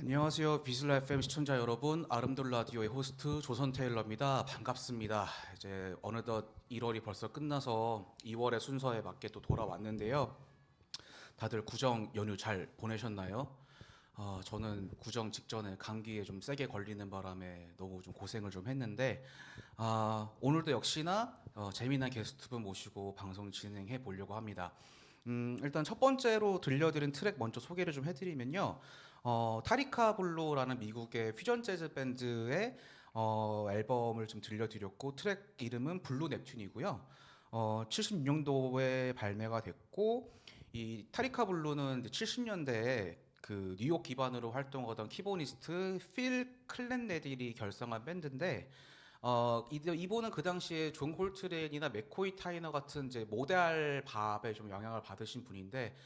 안녕하세요. 비슬라 FM 시청자 여러분, 아름돌 라디오의 호스트 조선 테일러입니다. 반갑습니다. 이제 어느덧 1월이 벌써 끝나서 2월의 순서에 맞게 또 돌아왔는데요. 다들 구정 연휴 잘 보내셨나요? 저는 구정 직전에 감기에 좀 세게 걸리는 바람에 너무 좀 고생을 좀 했는데, 오늘도 역시나 재미난 게스트분 모시고 방송 진행해 보려고 합니다. 일단 첫 번째로 들려드린 트랙 먼저 소개를 좀 해드리면요. 타리카 블루라는 미국의 퓨전 재즈 밴드의 앨범을 좀 들려드렸고, 트랙 이름은 블루 넵튠이고요. 76년도에 발매가 됐고, 이 타리카 블루는 70년대에 그 뉴욕 기반으로 활동하던 키보니스트 필 클랜네딜이 결성한 밴드인데, 이분은 그 당시에 존 콜트레인이나 맥코이 타이너 같은 이제 모달 밥에 좀 영향을 받으신 분인데,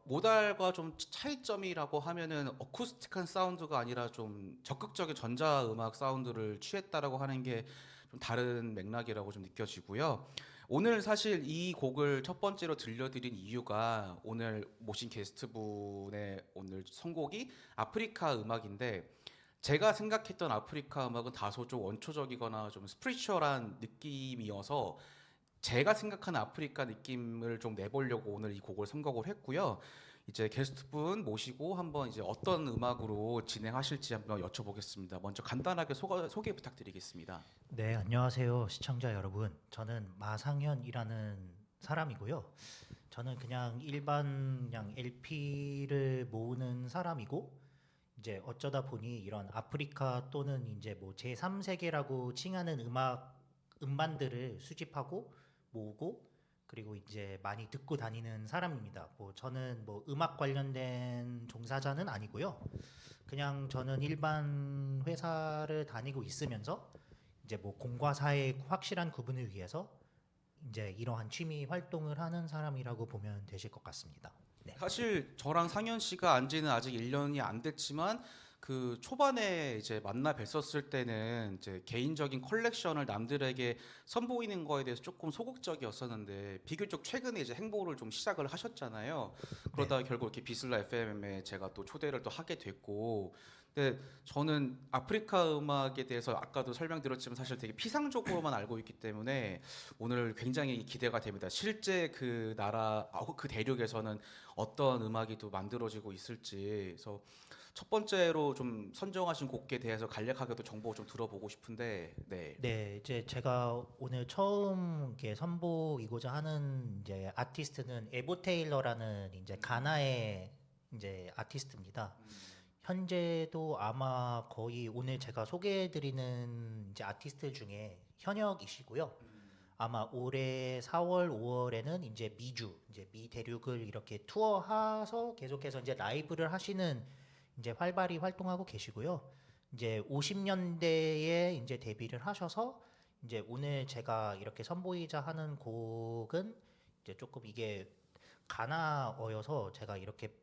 모달과 좀 차이점이라고 하면은 어쿠스틱한 사운드가 아니라 좀 적극적인 전자 음악 사운드를 취했다라고 하는 게 좀 다른 맥락이라고 좀 느껴지고요. 오늘 사실 이 곡을 첫 번째로 들려드린 이유가 오늘 모신 게스트분의 오늘 선곡이 아프리카 음악인데, 제가 생각했던 아프리카 음악은 다소 좀 원초적이거나 좀 스피리추얼한 느낌이어서 제가 생각하는 아프리카 느낌을 좀 내보려고 오늘 이 곡을 선곡을 했고요. 이제 게스트분 모시고 한번 이제 어떤 음악으로 진행하실지 한번 여쭤보겠습니다. 먼저 간단하게 소개 부탁드리겠습니다. 네, 안녕하세요, 시청자 여러분. 저는 마상현이라는 사람이고요. 저는 그냥 일반 그냥 LP를 모으는 사람이고, 이제 어쩌다 보니 이런 아프리카 또는 이제 뭐 제3세계라고 칭하는 음반들을 수집하고 모으고, 그리고 이제 많이 듣고 다니는 사람입니다. 뭐 저는 뭐 음악 관련된 종사자는 아니고요. 그냥 저는 일반 회사를 다니고 있으면서 이제 뭐 공과 사의 확실한 구분을 위해서 이제 이러한 취미 활동을 하는 사람이라고 보면 되실 것 같습니다. 네. 사실 저랑 상현 씨가 안 지는 아직 1년이 안 됐지만 그 초반에 이제 만나 뵀었을 때는 이제 개인적인 컬렉션을 남들에게 선보이는 거에 대해서 조금 소극적이었었는데, 비교적 최근에 이제 행보를 좀 시작을 하셨잖아요. 그러다 네. 결국 이렇게 비슬라 FM에 제가 또 초대를 또 하게 됐고, 근데 저는 아프리카 음악에 대해서 아까도 설명드렸지만 사실 되게 피상적으로만 알고 있기 때문에 오늘 굉장히 기대가 됩니다. 실제 그 나라, 그 대륙에서는 어떤 음악이 또 만들어지고 있을지. 그래서 첫 번째로 좀 선정하신 곡에 대해서 간략하게도 정보 좀 들어보고 싶은데, 네. 네, 이제 제가 오늘 처음 이렇게 선보이고자 하는 이제 아티스트는 에보 테일러라는 이제 가나의 이제 아티스트입니다. 현재도 아마 거의 오늘 제가 소개해드리는 이제 아티스트 중에 현역이시고요. 아마 올해 4월, 5월에는 이제 이제 미 대륙을 이렇게 투어해서 계속해서 이제 라이브를 하시는 이제 활발히 활동하고 계시고요. 이제 50년대에 이제 데뷔를 하셔서 이제 오늘 제가 이렇게 선보이자 하는 곡은 이제 조금 이게 가나어여서 제가 이렇게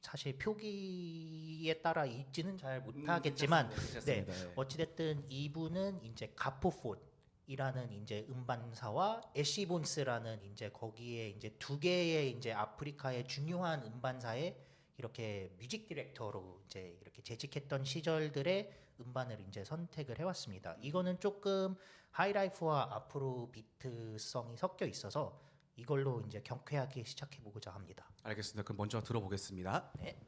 사실 표기에 따라 읽지는 잘 못하겠지만, 네, 괜찮습니다. 네. 어찌됐든 이분은 이제 가포폰이라는 이제 음반사와 애쉬본스라는 이제 거기에 이제 두 개의 이제 아프리카의 중요한 음반사에 이렇게 뮤직 디렉터로 이제 이렇게 재직했던 시절들의 음반을 이제 선택을 해왔습니다. 이거는 조금 하이라이프와 아프로 비트성이 섞여 있어서 이걸로 이제 경쾌하게 시작해 보고자 합니다. 알겠습니다. 그럼 먼저 들어보겠습니다. 네.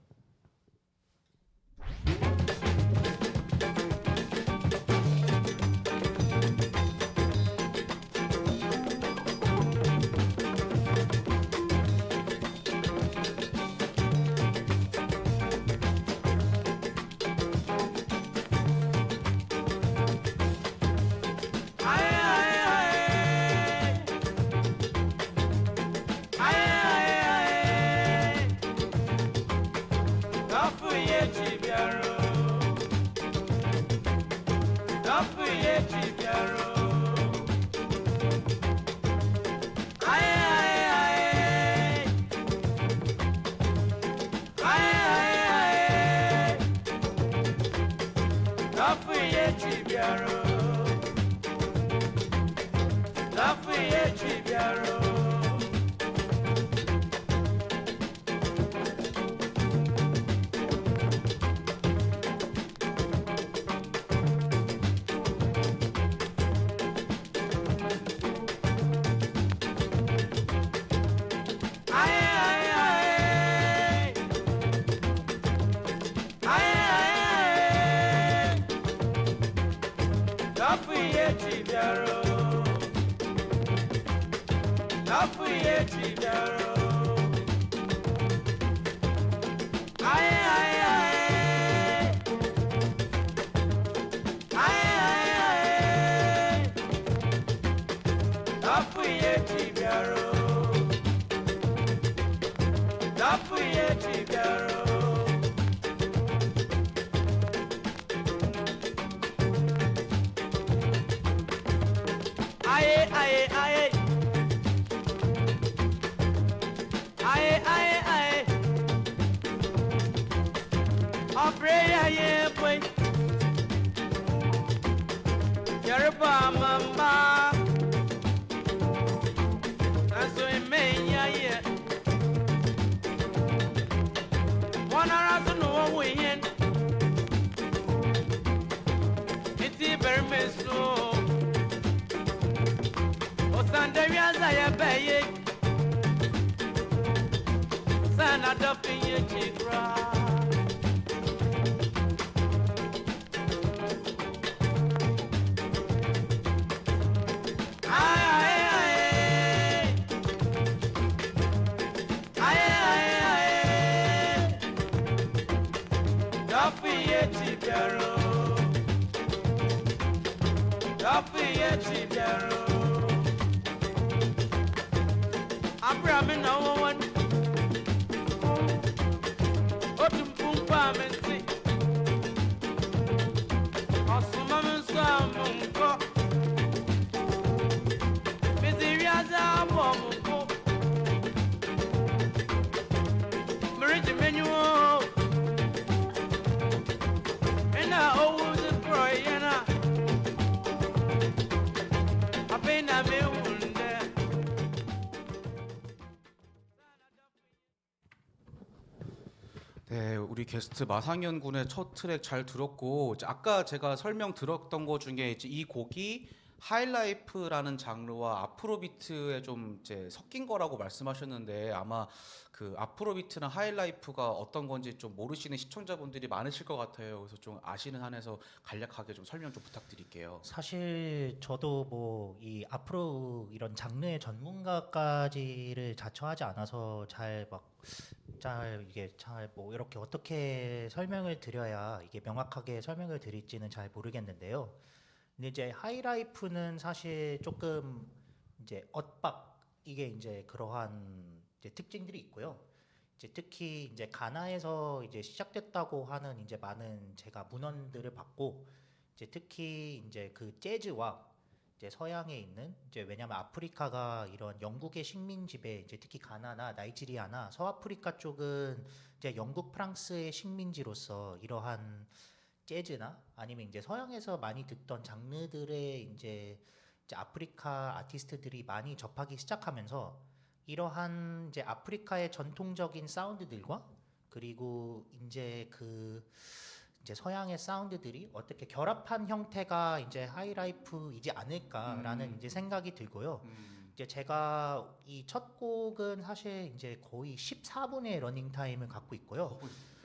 네, 우리 게스트 마상현 군의 첫 트랙 잘 들었고 이제 아까 제가 설명 들었던 거 중에 이제 이 곡이 하이라이프라는 장르와 아프로비트에 좀 이제 섞인 거라고 말씀하셨는데 아마 그 아프로비트나 하이라이프가 어떤 건지 좀 모르시는 시청자분들이 많으실 것 같아요. 그래서 좀 아시는 한에서 간략하게 좀 설명 좀 부탁드릴게요. 사실 저도 뭐 이 앞으로 이런 장르의 전문가까지를 자처하지 않아서 이게 잘 뭐 이렇게 어떻게 설명을 드려야 이게 명확하게 설명을 드릴지는 잘 모르겠는데요. 근데 이제 하이라이프는 사실 조금 이제 엇박 이게 이제 그러한 이제 특징들이 있고요. 이제 특히 이제 가나에서 이제 시작됐다고 하는 이제 많은 제가 문헌들을 봤고 이제 특히 이제 그 재즈와 이제 서양에 있는 이제 왜냐하면 아프리카가 이런 영국의 식민 지배 이제 특히 가나나 나이지리아나 서아프리카 쪽은 이제 영국 프랑스의 식민지로서 이러한 재즈나 아니면 이제 서양에서 많이 듣던 장르들의 이제 아프리카 아티스트들이 많이 접하기 시작하면서 이러한 이제 아프리카의 전통적인 사운드들과 그리고 이제 서양의 사운드들이 어떻게 결합한 형태가 이제 하이라이프이지 않을까라는 이제 생각이 들고요. 이제 제가 이 첫 곡은 사실 이제 거의 14분의 러닝 타임을 갖고 있고요.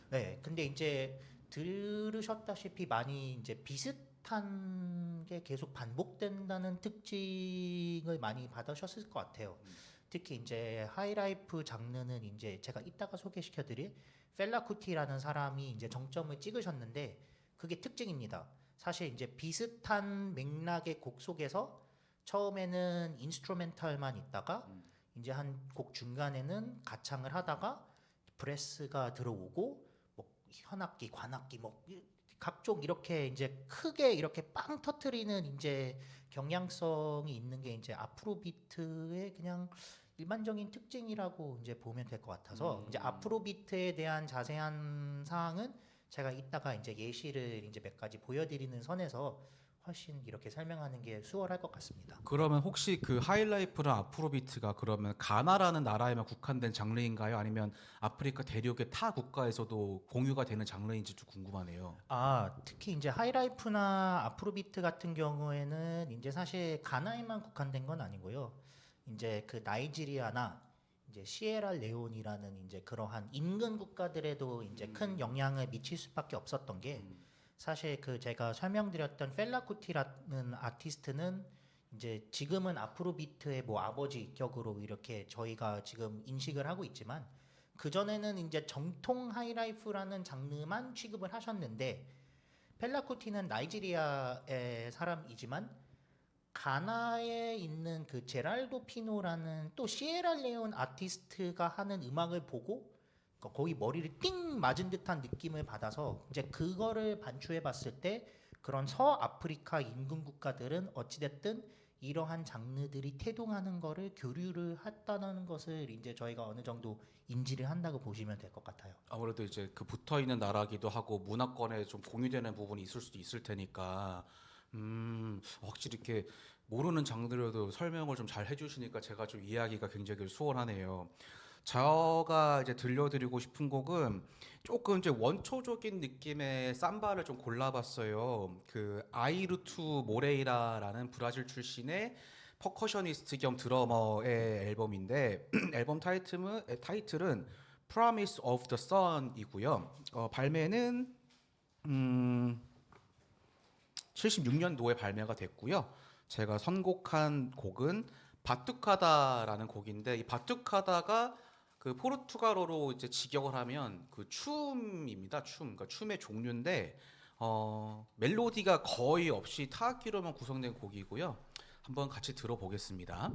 네, 근데 이제 들으셨다시피 많이 이제 비슷한 게 계속 반복된다는 특징을 많이 받으셨을 것 같아요. 특히 이제 하이라이프 장르는 이제 제가 이따가 소개시켜드릴 펠라 쿠티라는 사람이 이제 정점을 찍으셨는데 그게 특징입니다. 사실 이제 비슷한 맥락의 곡 속에서 처음에는 인스트루멘탈만 있다가 이제 한 곡 중간에는 가창을 하다가 브레스가 들어오고 뭐 현악기, 관악기 뭐 각종 이렇게 이제 크게 이렇게 빵 터트리는 이제 경향성이 있는 게 이제 아프로비트의 그냥 일반적인 특징이라고 이제 보면 될 것 같아서 이제 아프로비트에 대한 자세한 사항은 제가 이따가 이제 예시를 이제 몇 가지 보여드리는 선에서 훨씬 이렇게 설명하는 게 수월할 것 같습니다. 그러면 혹시 그 하이라이프랑 아프로비트가 그러면 가나라는 나라에만 국한된 장르인가요? 아니면 아프리카 대륙의 타 국가에서도 공유가 되는 장르인지 좀 궁금하네요. 아, 특히 이제 하이라이프나 아프로비트 같은 경우에는 이제 사실 가나에만 국한된 건 아니고요. 이제 그 나이지리아나 이제 시에라레온이라는 이제 그러한 인근 국가들에도 이제 큰 영향을 미칠 수밖에 없었던 게 사실 그 제가 설명드렸던 펠라쿠티라는 아티스트는 이제 지금은 아프로비트의 뭐 아버지 격으로 이렇게 저희가 지금 인식을 하고 있지만 그 전에는 이제 정통 하이라이프라는 장르만 취급을 하셨는데 펠라쿠티는 나이지리아의 사람이지만 가나에 있는 그 제랄도 피노라는 또 시에라레온 아티스트가 하는 음악을 보고 거의 머리를 띵 맞은 듯한 느낌을 받아서 이제 그거를 반추해 봤을 때 그런 서아프리카 인근 국가들은 어찌됐든 이러한 장르들이 태동하는 거를 교류를 했다는 것을 이제 저희가 어느 정도 인지를 한다고 보시면 될 것 같아요. 아무래도 이제 그 붙어 있는 나라기도 하고 문화권에 좀 공유되는 부분이 있을 수도 있을 테니까 확실히 이렇게 모르는 장르로도 설명을 좀 잘 해주시니까 제가 좀 이해하기가 굉장히 수월하네요. 제가 이제 들려드리고 싶은 곡은 조금 이제 원초적인 느낌의 삼바를 좀 골라봤어요. 그 아이르투 모레이라라는 브라질 출신의 퍼커셔니스트 겸 드러머의 앨범인데 앨범 타이틀은 Promise of the Sun이고요. 발매는 76년도에 발매가 됐고요. 제가 선곡한 곡은 바투카다라는 곡인데 이 바투카다가 그 포르투갈어로 이제 직역을 하면 그 춤입니다. 그러니까 춤의 종류인데 멜로디가 거의 없이 타악기로만 구성된 곡이고요. 한번 같이 들어보겠습니다.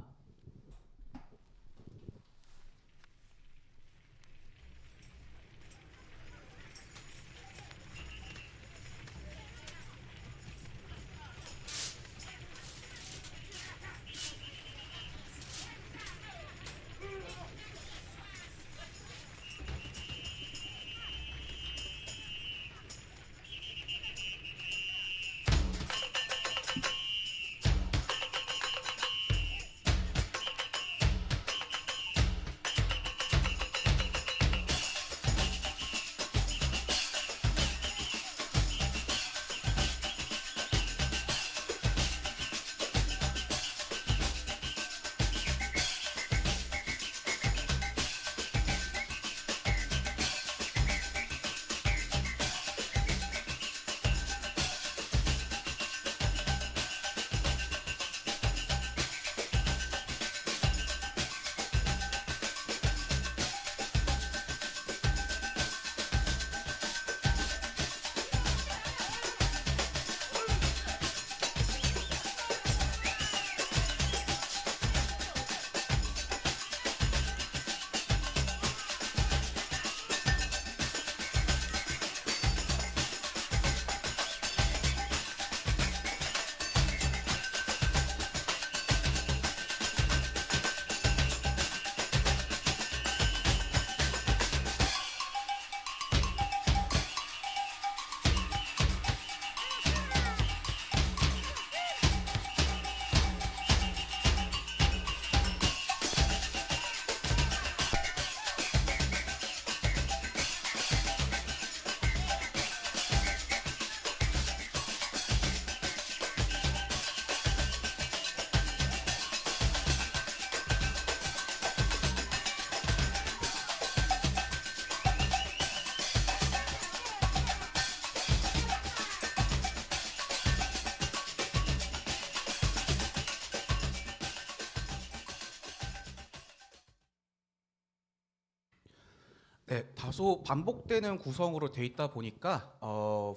네, 다소 반복되는 구성으로 돼 있다 보니까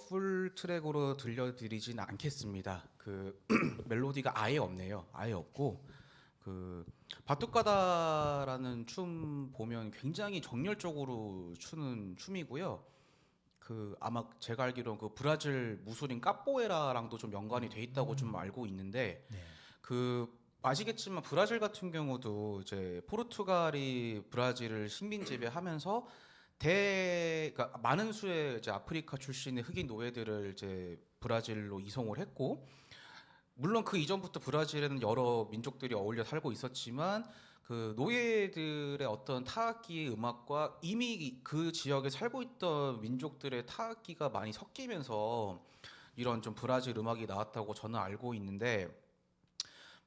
풀 트랙으로 들려드리진 않겠습니다. 그 멜로디가 아예 없네요. 아예 없고 그 바투카다라는 춤 보면 굉장히 정열적으로 추는 춤이고요. 그 아마 제가 알기로는 그 브라질 무술인 까뽀에라랑도 좀 연관이 돼 있다고 좀 알고 있는데 네. 그 아시겠지만 브라질 같은 경우도 이제 포르투갈이 브라질을 식민 지배하면서 그러니까 많은 수의 이제 아프리카 출신의 흑인 노예들을 이제 브라질로 이송을 했고 물론 그 이전부터 브라질에는 여러 민족들이 어울려 살고 있었지만 그 노예들의 어떤 타악기 음악과 이미 그 지역에 살고 있던 민족들의 타악기가 많이 섞이면서 이런 좀 브라질 음악이 나왔다고 저는 알고 있는데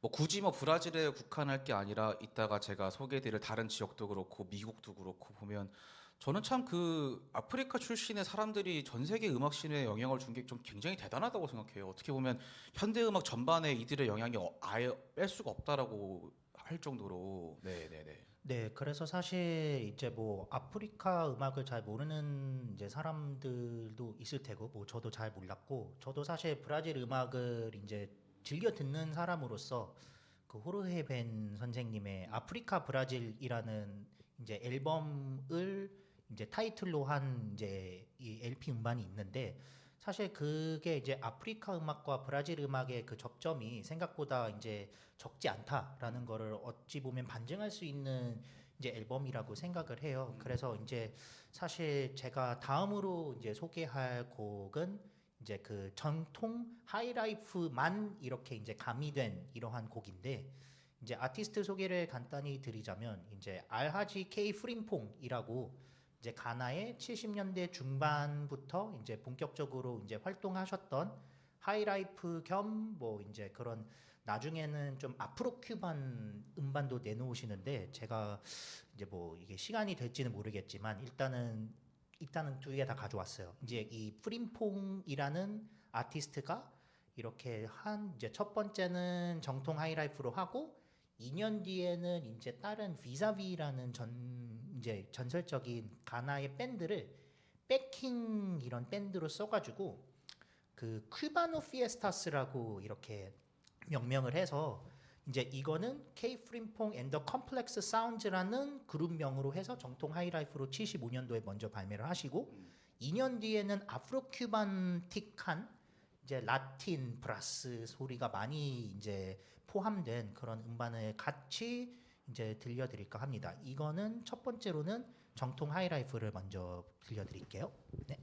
뭐 굳이 뭐 브라질에 국한할 게 아니라 이따가 제가 소개해드릴 다른 지역도 그렇고 미국도 그렇고 보면 저는 참 그 아프리카 출신의 사람들이 전 세계 음악 씬에 영향을 준 게 좀 굉장히 대단하다고 생각해요. 어떻게 보면 현대 음악 전반에 이들의 영향이 아예 뺄 수가 없다라고 할 정도로. 네, 네, 네. 네, 그래서 사실 이제 뭐 아프리카 음악을 잘 모르는 이제 사람들도 있을 테고, 뭐 저도 잘 몰랐고, 저도 사실 브라질 음악을 이제 즐겨 듣는 사람으로서 그 호르헤 벤 선생님의 아프리카 브라질이라는 이제 앨범을 이제 타이틀로 한 이제 이 LP 음반이 있는데, 사실 그게 이제 아프리카 음악과 브라질 음악의 그 접점이 생각보다 이제 적지 않다라는 거를 어찌 보면 반증할 수 있는 이제 앨범이라고 생각을 해요. 그래서 이제 사실 제가 다음으로 이제 소개할 곡은 이제 그 전통 하이라이프만 이렇게 이제 가미된 이러한 곡인데, 이제 아티스트 소개를 간단히 드리자면 이제 알하지 케이 프림퐁이라고 이제 가나의 70년대 중반부터 이제 본격적으로 이제 활동하셨던 하이라이프 겸 뭐 이제 그런, 나중에는 좀 아프로 큐반 음반도 내놓으시는데, 제가 이제 뭐 이게 시간이 될지는 모르겠지만 일단은 두 개 다 가져왔어요. 이제 이 프림퐁이라는 아티스트가 이렇게 한 이제 첫 번째는 정통 하이라이프로 하고, 2년 뒤에는 이제 다른 비자비라는 이제 전설적인 가나의 밴드를 백킹 이런 밴드로 써가지고 그 큐바노 피에스타스라고 이렇게 명명을 해서, 이제 이거는 K 프림퐁 앤 더 컴플렉스 사운즈라는 그룹명으로 해서 정통 하이라이프로 75년도에 먼저 발매를 하시고, 2년 뒤에는 아프로 큐반틱한 이제 라틴 브라스 소리가 많이 이제 포함된 그런 음반을 같이 이제 들려드릴까 합니다. 이거는 첫 번째로는 정통 하이라이프를 먼저 들려드릴게요. 네.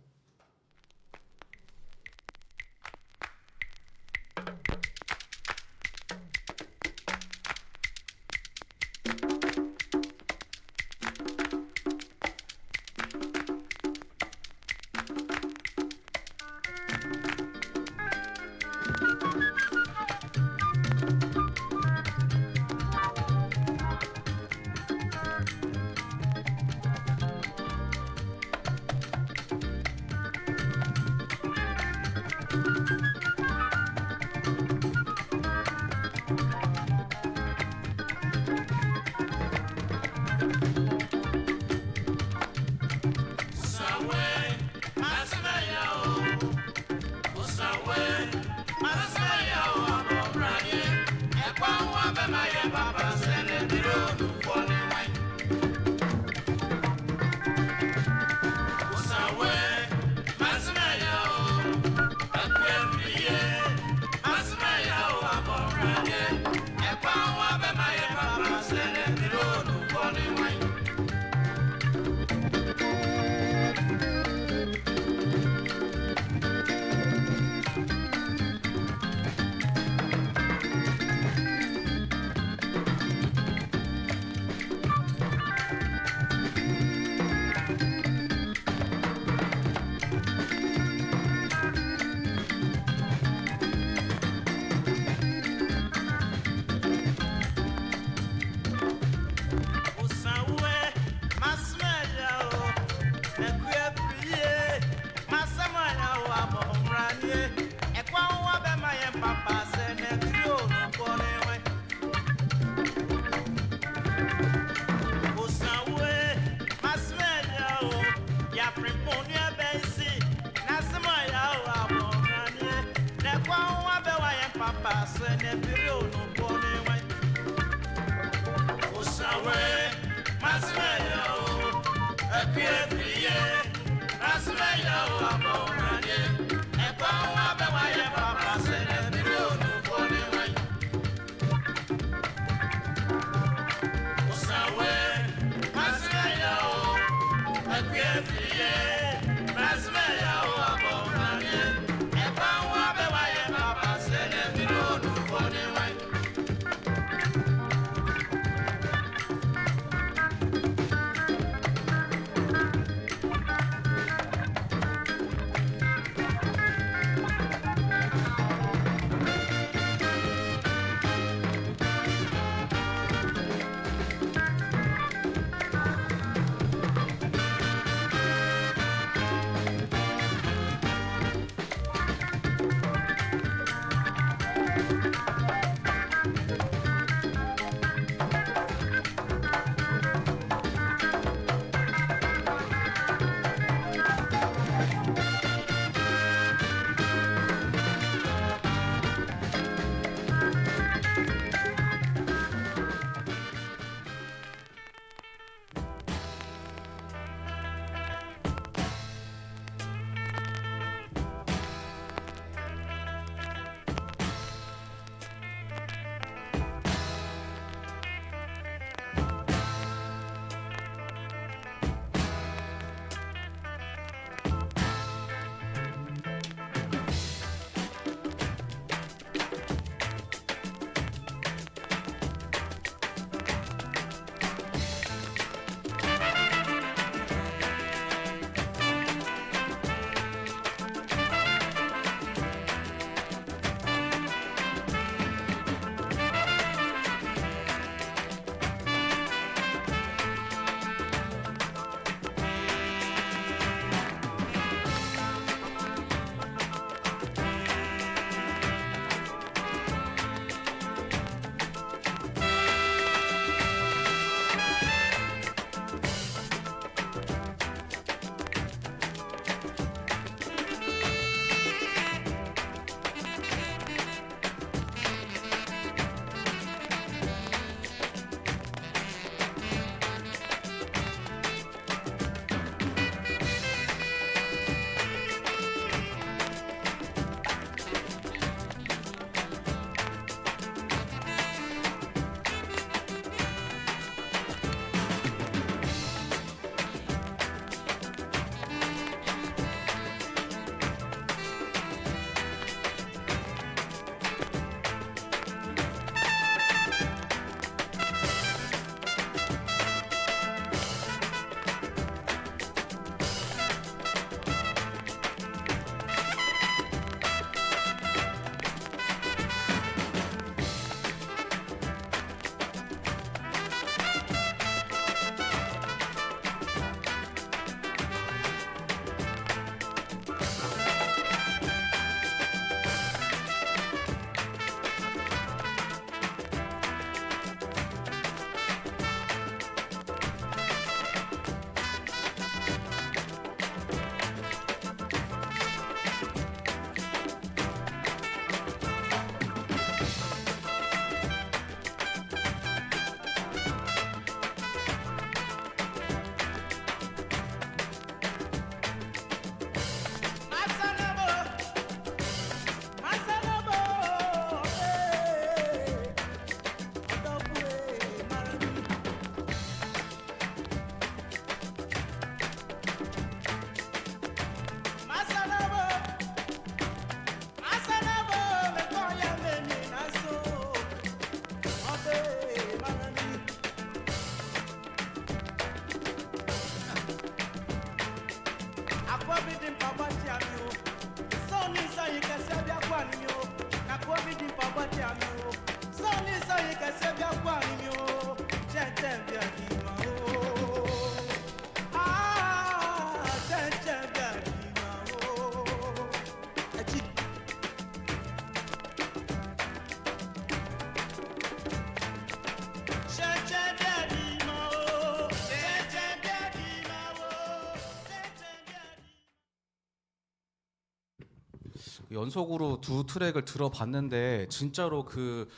연속으로 두 트랙을 들어봤는데 진짜로 그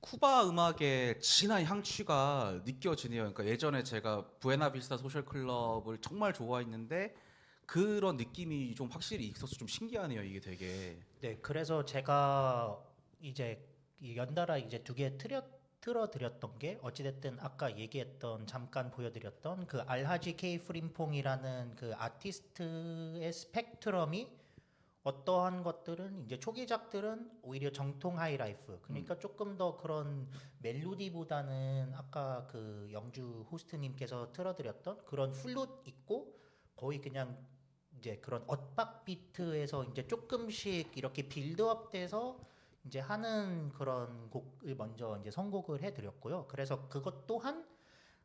쿠바 음악의 진한 향취가 느껴지네요. 그러니까 예전에 제가 부에나비스타 소셜 클럽을 정말 좋아했는데 그런 느낌이 좀 확실히 있어서 좀 신기하네요. 이게 되게. 네, 그래서 제가 이제 이 연달아 이제 두 개 틀어드렸던 게 어찌됐든 아까 얘기했던 잠깐 보여드렸던 그 알하지 케이 프림퐁이라는 그 아티스트의 스펙트럼이 어떠한 것들은 이제 초기작들은 오히려 정통 하이라이프 그러니까 조금 더 그런 멜로디보다는 아까 그 영주 호스트님께서 틀어드렸던 그런 플룻 있고 거의 그냥 이제 그런 엇박 비트에서 이제 조금씩 이렇게 빌드업 돼서 이제 하는 그런 곡을 먼저 이제 선곡을 해드렸고요. 그래서 그것 또한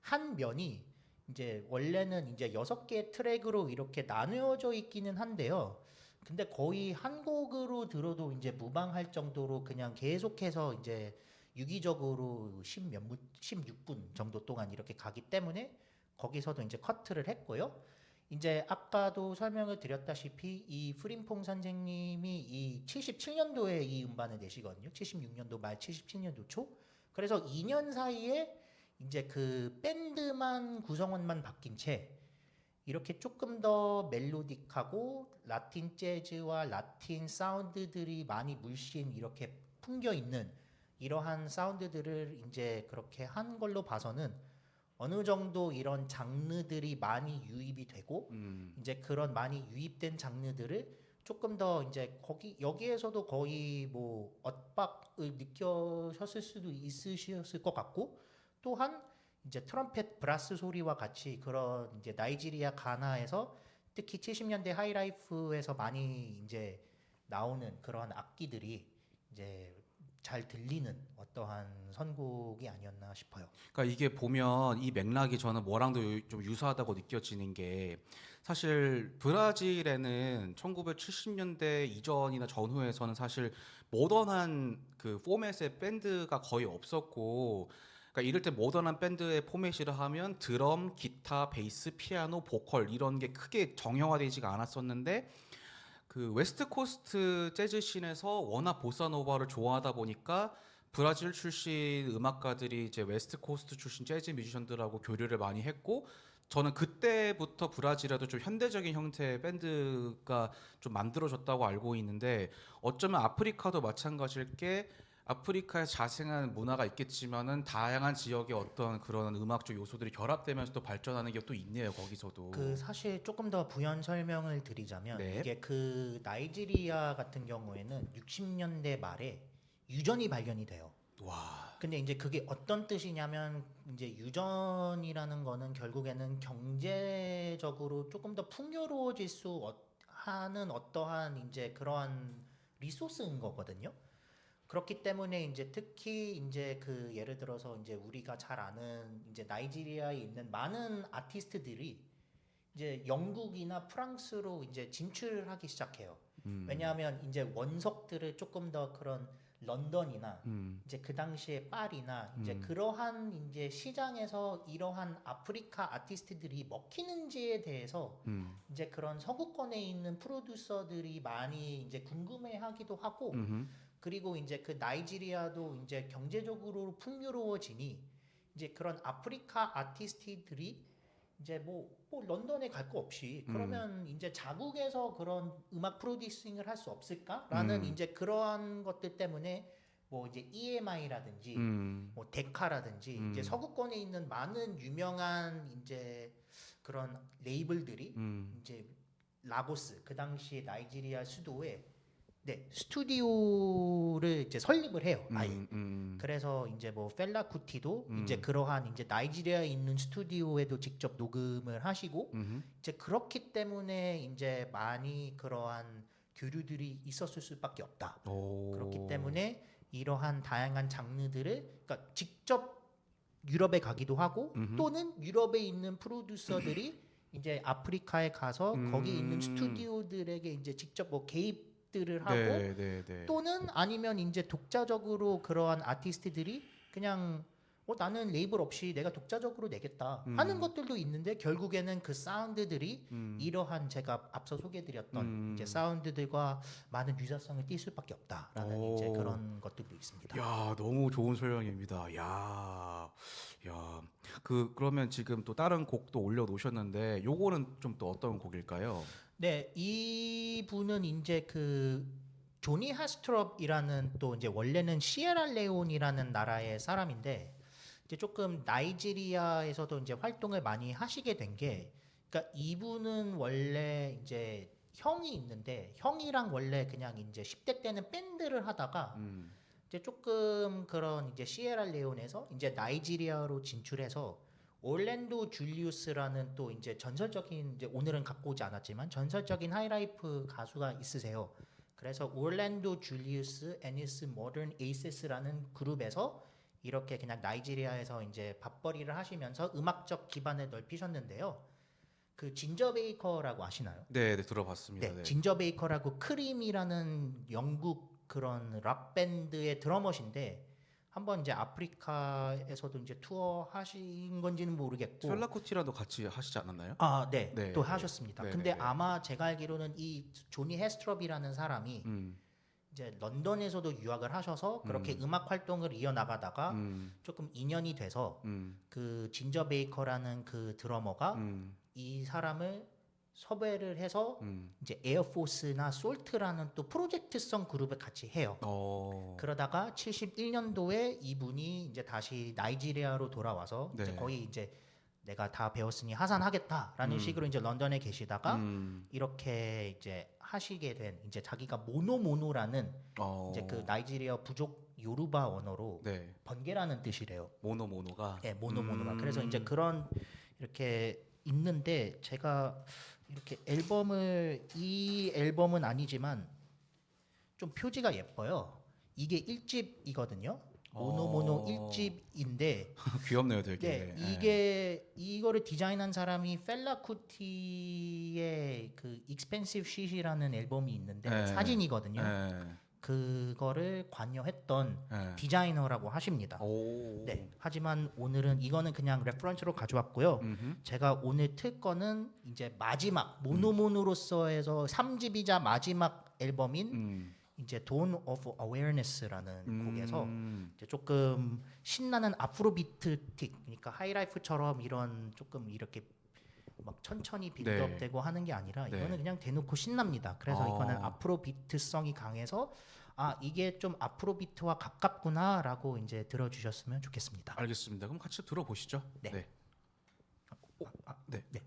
한 면이 이제 원래는 이제 6개의 트랙으로 이렇게 나누어져 있기는 한데요. 근데 거의 한 곡으로 들어도 이제 무방할 정도로 그냥 계속해서 이제 유기적으로 16분 정도 동안 이렇게 가기 때문에 거기서도 이제 커트를 했고요. 이제 아까도 설명을 드렸다시피 이 프림퐁 선생님이 이 77년도에 이 음반을 내시거든요. 76년도 말 77년도 초. 그래서 2년 사이에 이제 그 밴드만 구성원만 바뀐 채 이렇게 조금 더 멜로딕하고 라틴 재즈와 라틴 사운드들이 많이 물씬 이렇게 풍겨 있는 이러한 사운드들을 이제 그렇게 한 걸로 봐서는 어느 정도 이런 장르들이 많이 유입이 되고 이제 그런 많이 유입된 장르들을 조금 더 이제 거기 여기에서도 거의 뭐 엇박을 느껴셨을 수도 있으셨을 것 같고 또한 이제 트럼펫 브라스 소리와 같이 그런 이제 나이지리아 가나에서 특히 70년대 하이라이프에서 많이 이제 나오는 그런 악기들이 이제 잘 들리는 어떠한 선곡이 아니었나 싶어요. 그러니까 이게 보면 이 맥락이 저는 뭐랑도 좀 유사하다고 느껴지는 게 사실 브라질에는 1970년대 이전이나 전후에서는 사실 모던한 그 포맷의 밴드가 거의 없었고 그러니까 이럴 때 모던한 밴드의 포맷이라 하면 드럼, 기타, 베이스, 피아노, 보컬 이런 게 크게 정형화되지가 않았었는데 그 웨스트 코스트 재즈 씬에서 워낙 보사노바를 좋아하다 보니까 브라질 출신 음악가들이 이제 웨스트 코스트 출신 재즈 뮤지션들하고 교류를 많이 했고 저는 그때부터 브라질에도 좀 현대적인 형태의 밴드가 좀 만들어졌다고 알고 있는데 어쩌면 아프리카도 마찬가지일 게 아프리카에 자생한 문화가 있겠지만은 다양한 지역의 어떤 그런 음악적 요소들이 결합되면서 또 발전하는 게 또 있네요 거기서도. 그 사실 조금 더 부연 설명을 드리자면 네. 이게 그 나이지리아 같은 경우에는 60년대 말에 유전이 발견이 돼요. 와. 근데 이제 그게 어떤 뜻이냐면 이제 유전이라는 거는 결국에는 경제적으로 조금 더 풍요로워질 수 하는 어떠한 이제 그러한 리소스인 거거든요. 그렇기 때문에 이제 특히 이제 그 예를 들어서 이제 우리가 잘 아는 이제 나이지리아에 있는 많은 아티스트들이 이제 영국이나 프랑스로 이제 진출을 하기 시작해요. 왜냐하면 이제 원석들을 조금 더 그런 런던이나 이제 그 당시에 파리나 이제 그러한 이제 시장에서 이러한 아프리카 아티스트들이 먹히는지에 대해서 이제 그런 서구권에 있는 프로듀서들이 많이 이제 궁금해하기도 하고 그리고 이제 그 나이지리아도 이제 경제적으로 풍요로워지니 이제 그런 아프리카 아티스트들이 이제 뭐 런던에 갈 거 없이 그러면 이제 자국에서 그런 음악 프로듀싱을 할 수 없을까라는 이제 그러한 것들 때문에 뭐 이제 EMI라든지 뭐 데카라든지 이제 서구권에 있는 많은 유명한 이제 그런 레이블들이 이제 라고스 그 당시 나이지리아 수도에 네 스튜디오를 이제 설립을 해요 아예. 그래서 이제 뭐 펠라 쿠티도 이제 그러한 이제 나이지리아에 있는 스튜디오에도 직접 녹음을 하시고 이제 그렇기 때문에 이제 많이 그러한 교류들이 있었을 수밖에 없다. 오. 그렇기 때문에 이러한 다양한 장르들을 그러니까 직접 유럽에 가기도 하고 음흠. 또는 유럽에 있는 프로듀서들이 이제 아프리카에 가서 거기 있는 스튜디오들에게 이제 직접 뭐 개입들을 하고 네. 또는 아니면 이제 독자적으로 그러한 아티스트들이 그냥 나는 레이블 없이 내가 독자적으로 내겠다 하는 것들도 있는데 결국에는 그 사운드들이 이러한 제가 앞서 소개드렸던 이제 사운드들과 많은 유사성을 띌 수밖에 없다라는 이제 오. 그런 것들도 있습니다. 야, 너무 좋은 설명입니다. 야. 그러면 지금 또 다른 곡도 올려놓으셨는데 요거는 좀 또 어떤 곡일까요? 네, 이 분은 이제 그 조니 하스트롭이라는 또 이제 원래는 시에라레온이라는 나라의 사람인데 이제 조금 나이지리아에서도 이제 활동을 많이 하시게 된 게, 그러니까 이분은 원래 이제 형이 있는데 형이랑 원래 그냥 이제 10대 때는 밴드를 하다가 이제 조금 그런 이제 시에라레온에서 이제 나이지리아로 진출해서 올랜도 줄리우스라는 또 이제 전설적인 이제 오늘은 갖고 오지 않았지만 전설적인 하이라이프 가수가 있으세요. 그래서 올랜도 줄리우스 애니스 모던 에이세스라는 그룹에서 이렇게 그냥 나이지리아에서 이제 밥벌이를 하시면서 음악적 기반을 넓히셨는데요. 그 진저 베이커라고 아시나요? 네, 들어봤습니다. 네, 네. 진저 베이커라고 크림이라는 영국 그런 락 밴드의 드러머신데 한번 이제 아프리카에서도 이제 투어 하신 건지는 모르겠고 펠라쿠티라도 같이 하시지 않았나요? 네, 네, 또 네. 하셨습니다. 네, 근데 네, 네. 아마 제가 알기로는 이 조니 헤스트롭이라는 사람이 이제 런던에서도 유학을 하셔서 그렇게 음악 활동을 이어나가다가 조금 인연이 돼서 그 진저 베이커라는 그 드러머가 이 사람을 섭외를 해서 이제 에어포스나 솔트라는 또 프로젝트성 그룹을 같이 해요. 그러다가 71년도에 이분이 이제 다시 나이지리아로 돌아와서 네. 이제 거의 이제 내가 다 배웠으니 하산하겠다라는 식으로 이제 런던에 계시다가 이렇게 이제 하시게 된 이제 자기가 모노모노라는 이제 그 나이지리아 부족 요르바 언어로 네. 번개라는 뜻이래요. 모노모노가. 네, 모노모노가. 그래서 이제 그런 이렇게 있는데 제가 이렇게 이 앨범은 아니지만 좀 표지가 예뻐요. 이게 1집이거든요. 모노모노 1집인데 귀엽네요, 되게. 네, 이거를 디자인한 사람이 펠라 쿠티의 그 익스펜시브 쉿이라는 앨범이 있는데 네. 사진이거든요. 네. 그거를 관여했던 네. 디자이너라고 하십니다. 오. 네. 하지만 오늘은 이거는 그냥 레퍼런스로 가져왔고요. 제가 오늘 틀 거는 이제 마지막 모노모노로서에서 3집이자 마지막 앨범인 이제 Dawn of Awareness라는 곡에서 이제 조금 신나는 아프로비트틱, 그러니까 하이라이프처럼 이런 조금 이렇게 막 천천히 빌드업되고 하는 게 아니라 네. 이거는 그냥 대놓고 신납니다. 그래서 이거는 아프로비트성이 강해서 이게 좀 아프로비트와 가깝구나라고 이제 들어주셨으면 좋겠습니다. 알겠습니다. 그럼 같이 들어보시죠. 네. 네. 네. 네.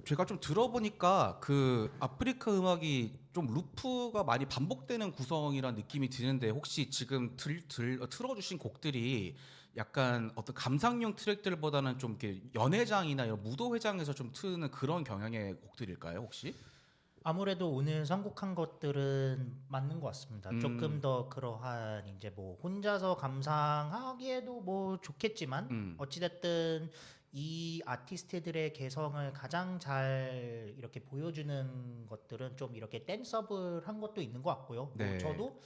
제가 좀 들어보니까 그 아프리카 음악이 좀 루프가 많이 반복되는 구성이란 느낌이 드는데 혹시 지금 틀어주신 곡들이 약간 어떤 감상용 트랙들보다는 좀 이렇게 연회장이나 이런 무도회장에서 좀 트는 그런 경향의 곡들일까요, 혹시? 아무래도 오늘 선곡한 것들은 맞는 것 같습니다. 음. 조금 더 그러한 이제 뭐 혼자서 감상하기에도 뭐 좋겠지만 어찌됐든 이 아티스트들의 개성을 가장 잘 이렇게 보여주는 것들은 좀 이렇게 댄서블한 것도 있는 것 같고요. 네. 뭐 저도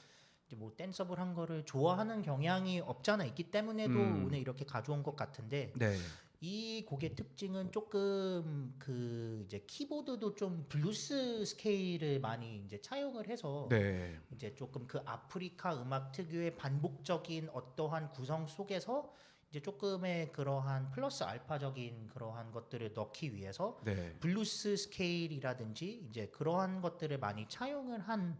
이제 뭐 댄서블한 거를 좋아하는 경향이 없잖아 있기 때문에도 오늘 이렇게 가져온 것 같은데 네. 이 곡의 특징은 조금 그 이제 키보드도 좀 블루스 스케일을 많이 이제 차용을 해서 네. 이제 조금 그 아프리카 음악 특유의 반복적인 어떠한 구성 속에서 이제 조금의 그러한 플러스 알파적인 그러한 것들을 넣기 위해서 네. 블루스 스케일이라든지 이제 그러한 것들을 많이 차용을 한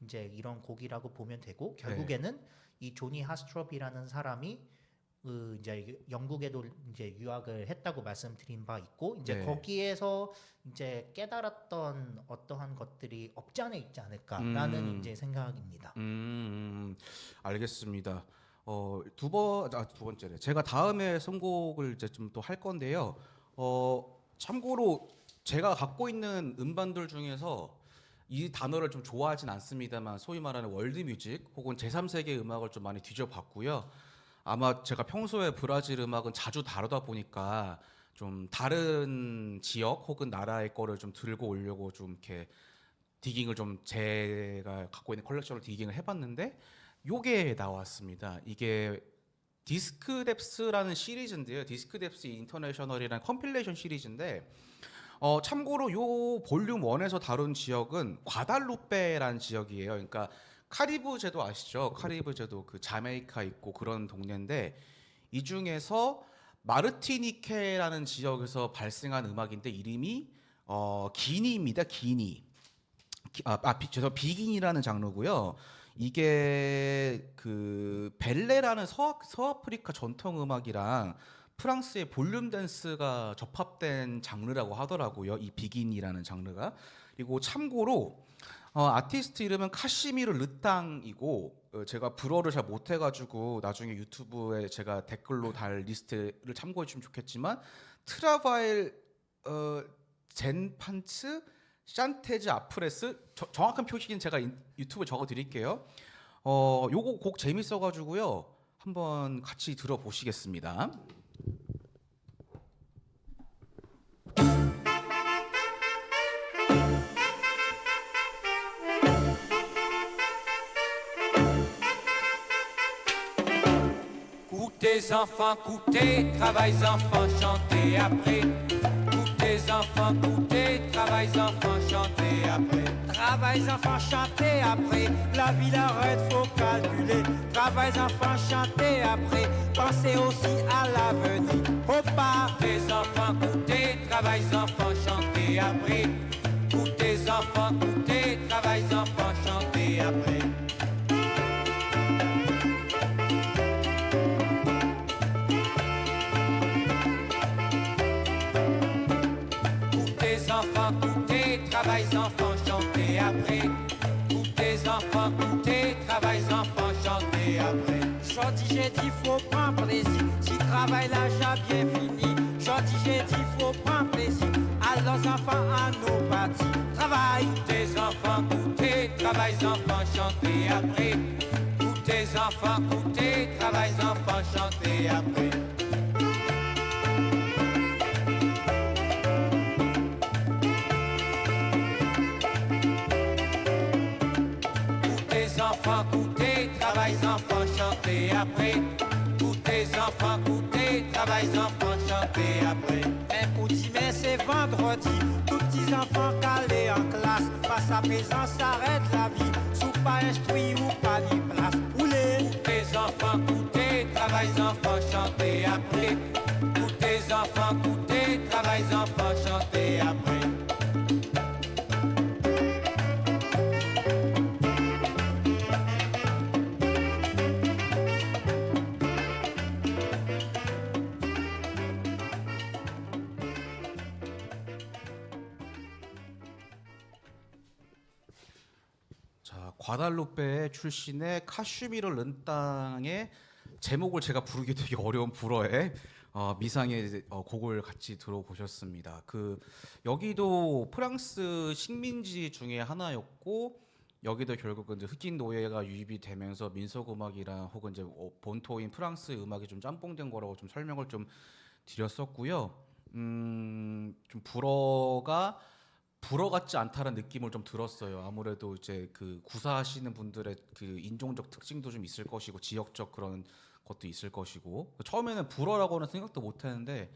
이제 이런 곡이라고 보면 되고 결국에는 이 조니 하스트롭이라는 사람이 그 이제 영국에도 이제 유학을 했다고 말씀드린 바 있고 이제 네. 거기에서 이제 깨달았던 어떠한 것들이 없지 않아 있지 않을까라는 이제 생각입니다. 알겠습니다. 두 번째네. 제가 다음에 선곡을 이제 좀 또 할 건데요. 참고로 제가 갖고 있는 음반들 중에서 이 단어를 좀 좋아하진 않습니다만 소위 말하는 월드뮤직 혹은 제3세계 음악을 좀 많이 뒤져봤고요. 아마 제가 평소에 브라질 음악은 자주 다루다 보니까 좀 다른 지역 혹은 나라의 거를 좀 들고 오려고 좀 이렇게 디깅을 좀 제가 갖고 있는 컬렉션을 디깅을 해봤는데 요게 나왔습니다. 이게 디스크뎁스라는 시리즈인데요. 디스크뎁스 인터내셔널이라는 컴필레이션 시리즈인데 참고로 요 볼륨 1에서 다룬 지역은 과달루페라는 지역이에요. 그러니까 카리브 제도 아시죠? 카리브 제도 그 자메이카 있고 그런 동네인데 이 중에서 마르티니케라는 지역에서 발생한 음악인데 이름이 기니입니다. 기니. 죄송 비긴이라는 장르고요. 이게 그 벨레라는 서아프리카 전통 음악이랑 프랑스의 볼륨 댄스가 접합된 장르라고 하더라고요. 이 비긴이라는 장르가. 그리고 참고로 아티스트 이름은 카시미르 르땅이고 제가 불어를 잘 못해가지고 나중에 유튜브에 제가 댓글로 달 리스트를 참고해 주시면 좋겠지만 트라바일 젠판츠 샨테즈 아프레스 정확한 표시는 제가 유튜브에 적어 드릴게요. 요거 곡 재밌어가지고요. 한번 같이 들어보시겠습니다. Goûtez enfants, goûtez, travaillez enfants, chantez après. Goûtez enfants, goûtez, travaillez enfants, chantez après. Travaillez enfants, chantez après. La vie l'arrête, faut calculer. Travaillez enfants, chantez après. Pensez aussi à l'avenir. Au pas des enfants, goûtez, travaillez enfants, chantez après. Goûtez enfants, goûtez, travaillez enfants, chantez après. Travaillez enfants, chantez après. Goûtez enfants, goûtez, travaillez enfants, chantez après. Chanty, j'ai dit, faut prendre plaisir. Si travail là, j'ai bien fini. Chanty, j'ai dit, faut prendre plaisir. Alors enfants, à nos parties. Travail, goûtez enfants, goûtez, travaillez enfants, chantez après. Goûtez enfants, goûtez, travaillez enfants, chantez après. Goûtez, travaillez enfants, chantez après. Goûtez enfants, goûtez, travaillez enfants, chantez après. Mercredi, mais c'est vendredi. Tout petits enfants calés en classe. Passe à présent, s'arrête la vie. Sous pas instruit ou pas ni place. Oulé. Goûtez enfants, goûtez, travaillez enfants, chantez après. Goûtez enfants, goûtez, travaillez enfants, chantez après. 과달루페 출신의 카슈미르 른땅의 제목을 제가 부르기 되게 어려운 불어의 미상의 곡을 같이 들어보셨습니다. 여기도 프랑스 식민지 중에 하나였고 여기도 결국은 이제 흑인 노예가 유입이 되면서 민속 음악이랑 혹은 이제 본토인 프랑스 음악이 좀 짬뽕된 거라고 좀 설명을 좀 드렸었고요. 좀 불어 같지 않다는 느낌을 좀 들었어요. 아무래도 이제 구사하시는 분들의 인종적 특징도 좀 있을 것이고 지역적 그런 것도 있을 것이고 처음에는 불어라고는 생각도 못했는데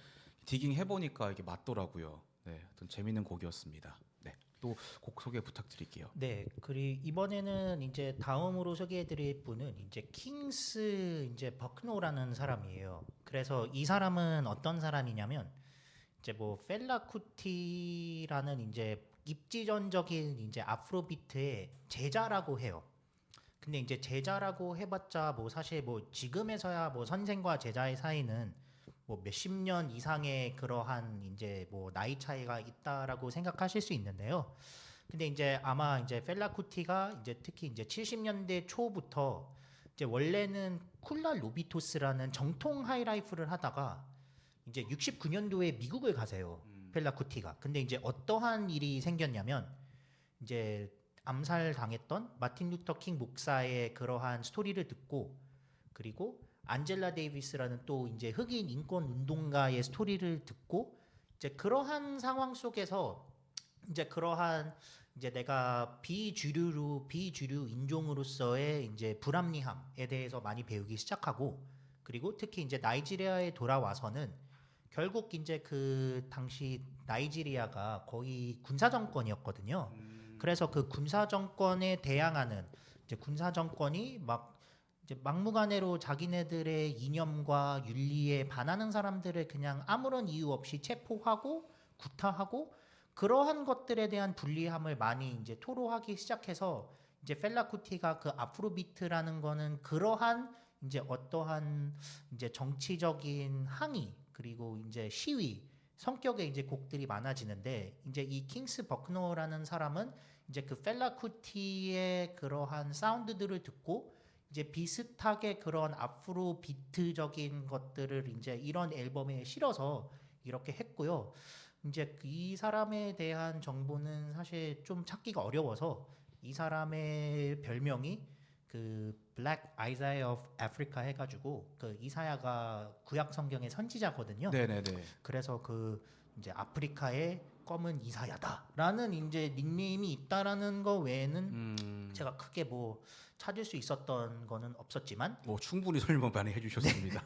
디깅 해보니까 이게 맞더라고요. 네, 하여튼 재밌는 곡이었습니다. 네, 또 곡 소개 부탁드릴게요. 네, 그리고 이번에는 이제 다음으로 소개해드릴 분은 이제 킹스 이제 버크노라는 사람이에요. 그래서 이 사람은 어떤 사람이냐면 이제 뭐 펠라 쿠티라는 이제 입지전적인 이제 아프로비트의 제자라고 해요. 근데 이제 제자라고 해봤자 뭐 사실 뭐 지금에서야 뭐 선생과 제자의 사이는 뭐 몇십 년 이상의 그러한 이제 뭐 나이 차이가 있다라고 생각하실 수 있는데요. 근데 이제 아마 이제 펠라 쿠티가 이제 특히 이제 70년대 초부터 이제 원래는 쿨라 로비토스라는 정통 하이라이프를 하다가 이제 69년도에 미국을 가세요. 펠라 쿠티가. 근데 이제 어떠한 일이 생겼냐면 이제 암살 당했던 마틴 루터 킹 목사의 그러한 스토리를 듣고 그리고 안젤라 데이비스라는 또 이제 흑인 인권 운동가의 스토리를 듣고 이제 그러한 상황 속에서 이제 그러한 이제 내가 비주류 인종으로서의 이제 불합리함에 대해서 많이 배우기 시작하고 그리고 특히 이제 나이지리아에 돌아와서는 결국 이제 그 당시 나이지리아가 거의 군사 정권이었거든요. 그래서 그 군사 정권에 대항하는 이제 군사 정권이 막 이제 막무가내로 자기네들의 이념과 윤리에 반하는 사람들을 그냥 아무런 이유 없이 체포하고 구타하고 그러한 것들에 대한 불리함을 많이 이제 토로하기 시작해서 이제 펠라 쿠티가 그 아프로비트라는 거는 그러한 이제 어떠한 이제 정치적인 항의 그리고 이제 시위 성격의 이제 곡들이 많아지는데 이제 이 킹스 버크노라는 사람은 이제 그 펠라 쿠티의 그러한 사운드들을 듣고 이제 비슷하게 그런 아프로 비트적인 것들을 이제 이런 앨범에 실어서 이렇게 했고요. 이제 이 사람에 대한 정보는 사실 좀 찾기가 어려워서 이 사람의 별명이 그 Black Isaiah of Africa 해가지고 그 이사야가 구약 성경의 선지자거든요. 네네네. 그래서 그 이제 아프리카의 검은 이사야다라는 이제 닉네임이 있다라는 거 외에는 제가 크게 뭐 찾을 수 있었던 거는 없었지만 뭐 충분히 설명 많이 해주셨습니다.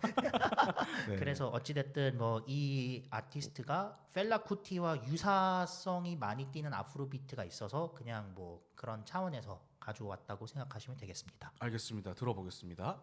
네. 그래서 어찌됐든 뭐 이 아티스트가 펠라 쿠티와 유사성이 많이 띠는 아프로비트가 있어서 그냥 뭐 그런 차원에서 가져왔다고 생각하시면 되겠습니다. 알겠습니다. 들어보겠습니다.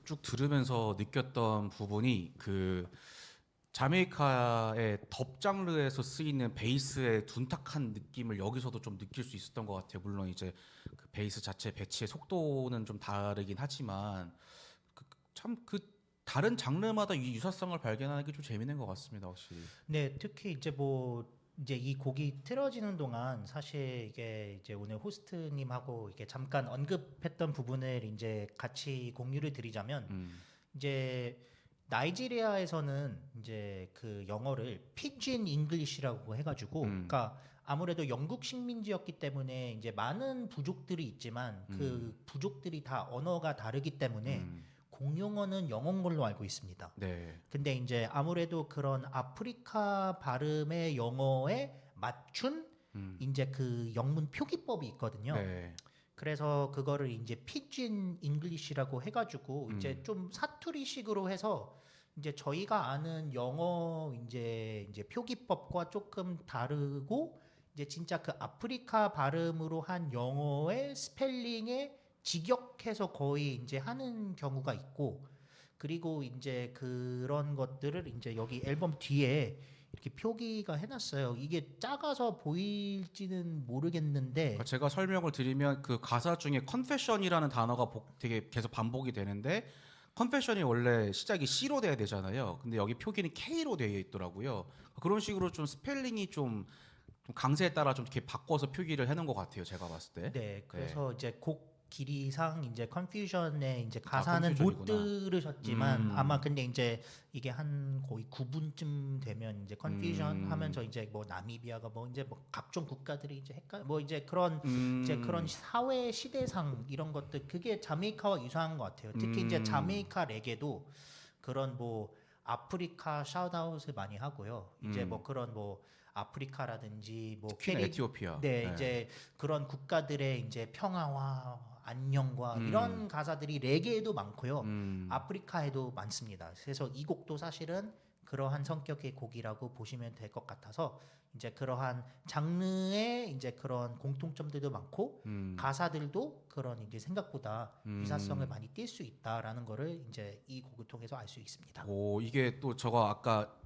쭉 들으면서 느꼈던 부분이 그 자메이카의 덥 장르에서 쓰이는 베이스의 둔탁한 느낌을 여기서도 좀 느낄 수 있었던 것 같아요. 물론 이제 그 베이스 자체 배치의 속도는 좀 다르긴 하지만 참 그 다른 장르마다 이 유사성을 발견하는 게 좀 재밌는 것 같습니다, 확실히. 네, 특히 이제 뭐 이제 이 곡이 틀어지는 동안 사실 이게 이제 오늘 호스트님하고 이게 잠깐 언급했던 부분을 이제 같이 공유를 드리자면 이제 나이지리아에서는 이제 그 영어를 피진 잉글리시라고 해가지고, 그러니까 아무래도 영국 식민지였기 때문에 이제 많은 부족들이 있지만 그 부족들이 다 언어가 다르기 때문에 공용어는 영어인 걸로 알고 있습니다. 네. 근데 이제 아무래도 그런 아프리카 발음의 영어에 맞춘 이제 그 영문 표기법이 있거든요. 네. 그래서 그거를 이제 피진 잉글리시라고 해가지고 이제 좀 사투리식으로 해서 이제 저희가 아는 영어 이제 표기법과 조금 다르고 이제 진짜 그 아프리카 발음으로 한 영어의 스펠링에 직역해서 거의 이제 하는 경우가 있고, 그리고 이제 그런 것들을 이제 여기 앨범 뒤에 이렇게 표기가 해놨어요. 이게 작아서 보일지는 모르겠는데 그러니까 제가 설명을 드리면 그 가사 중에 컨페션이라는 단어가 되게 계속 반복이 되는데 컨페션이 원래 시작이 C로 돼야 되잖아요. 근데 여기 표기는 K로 되어 있더라고요. 그런 식으로 좀 스펠링이 좀 강세에 따라 좀 이렇게 바꿔서 표기를 해놓은 것 같아요. 제가 봤을 때. 네, 그래서 이제 곡 길이상 이제 컨퓨전의 이제 가사는 못 컨퓨전이구나. 들으셨지만 아마 근데 이제 이게 한 거의 9분쯤 되면 이제 컨퓨전 하면서 이제 뭐 나미비아가 뭐 이제 뭐 각종 국가들이 이제 뭐 이제 그런 이제 그런 사회 시대상 이런 것들 그게 자메이카와 유사한 것 같아요. 특히 이제 자메이카 레게도 그런 뭐 아프리카 샤웃아웃을 많이 하고요. 이제 뭐 그런 뭐 아프리카라든지 뭐 특히나 에티오피아. 네, 이제 그런 국가들의 이제 평화와 안녕과 이런 가사들이 레게에도 많고요. 아프리카에도 많습니다. 그래서 이 곡도 사실은 그러한 성격의 곡이라고 보시면 될 것 같아서 이제 그러한 장르의 이제 그런 공통점들도 많고 가사들도 그런 이제 생각보다 유사성을 많이 띌 수 있다라는 거를 이제 이 곡을 통해서 알 수 있습니다. 오, 이게 또 저거 아까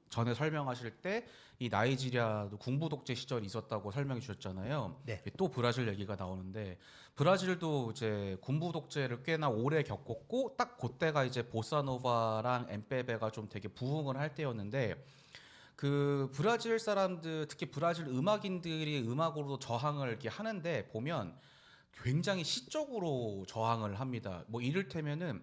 전에 설명하실 때 이 나이지리아도 군부 독재 시절이 있었다고 설명해 주셨잖아요. 네. 또 브라질 얘기가 나오는데 브라질도 이제 군부 독재를 꽤나 오래 겪었고 딱 그때가 이제 보사노바랑 엠페베가 좀 되게 부흥을 할 때였는데 그 브라질 사람들 특히 브라질 음악인들이 음악으로 저항을 이렇게 하는데 보면 굉장히 시적으로 저항을 합니다. 뭐 이를테면은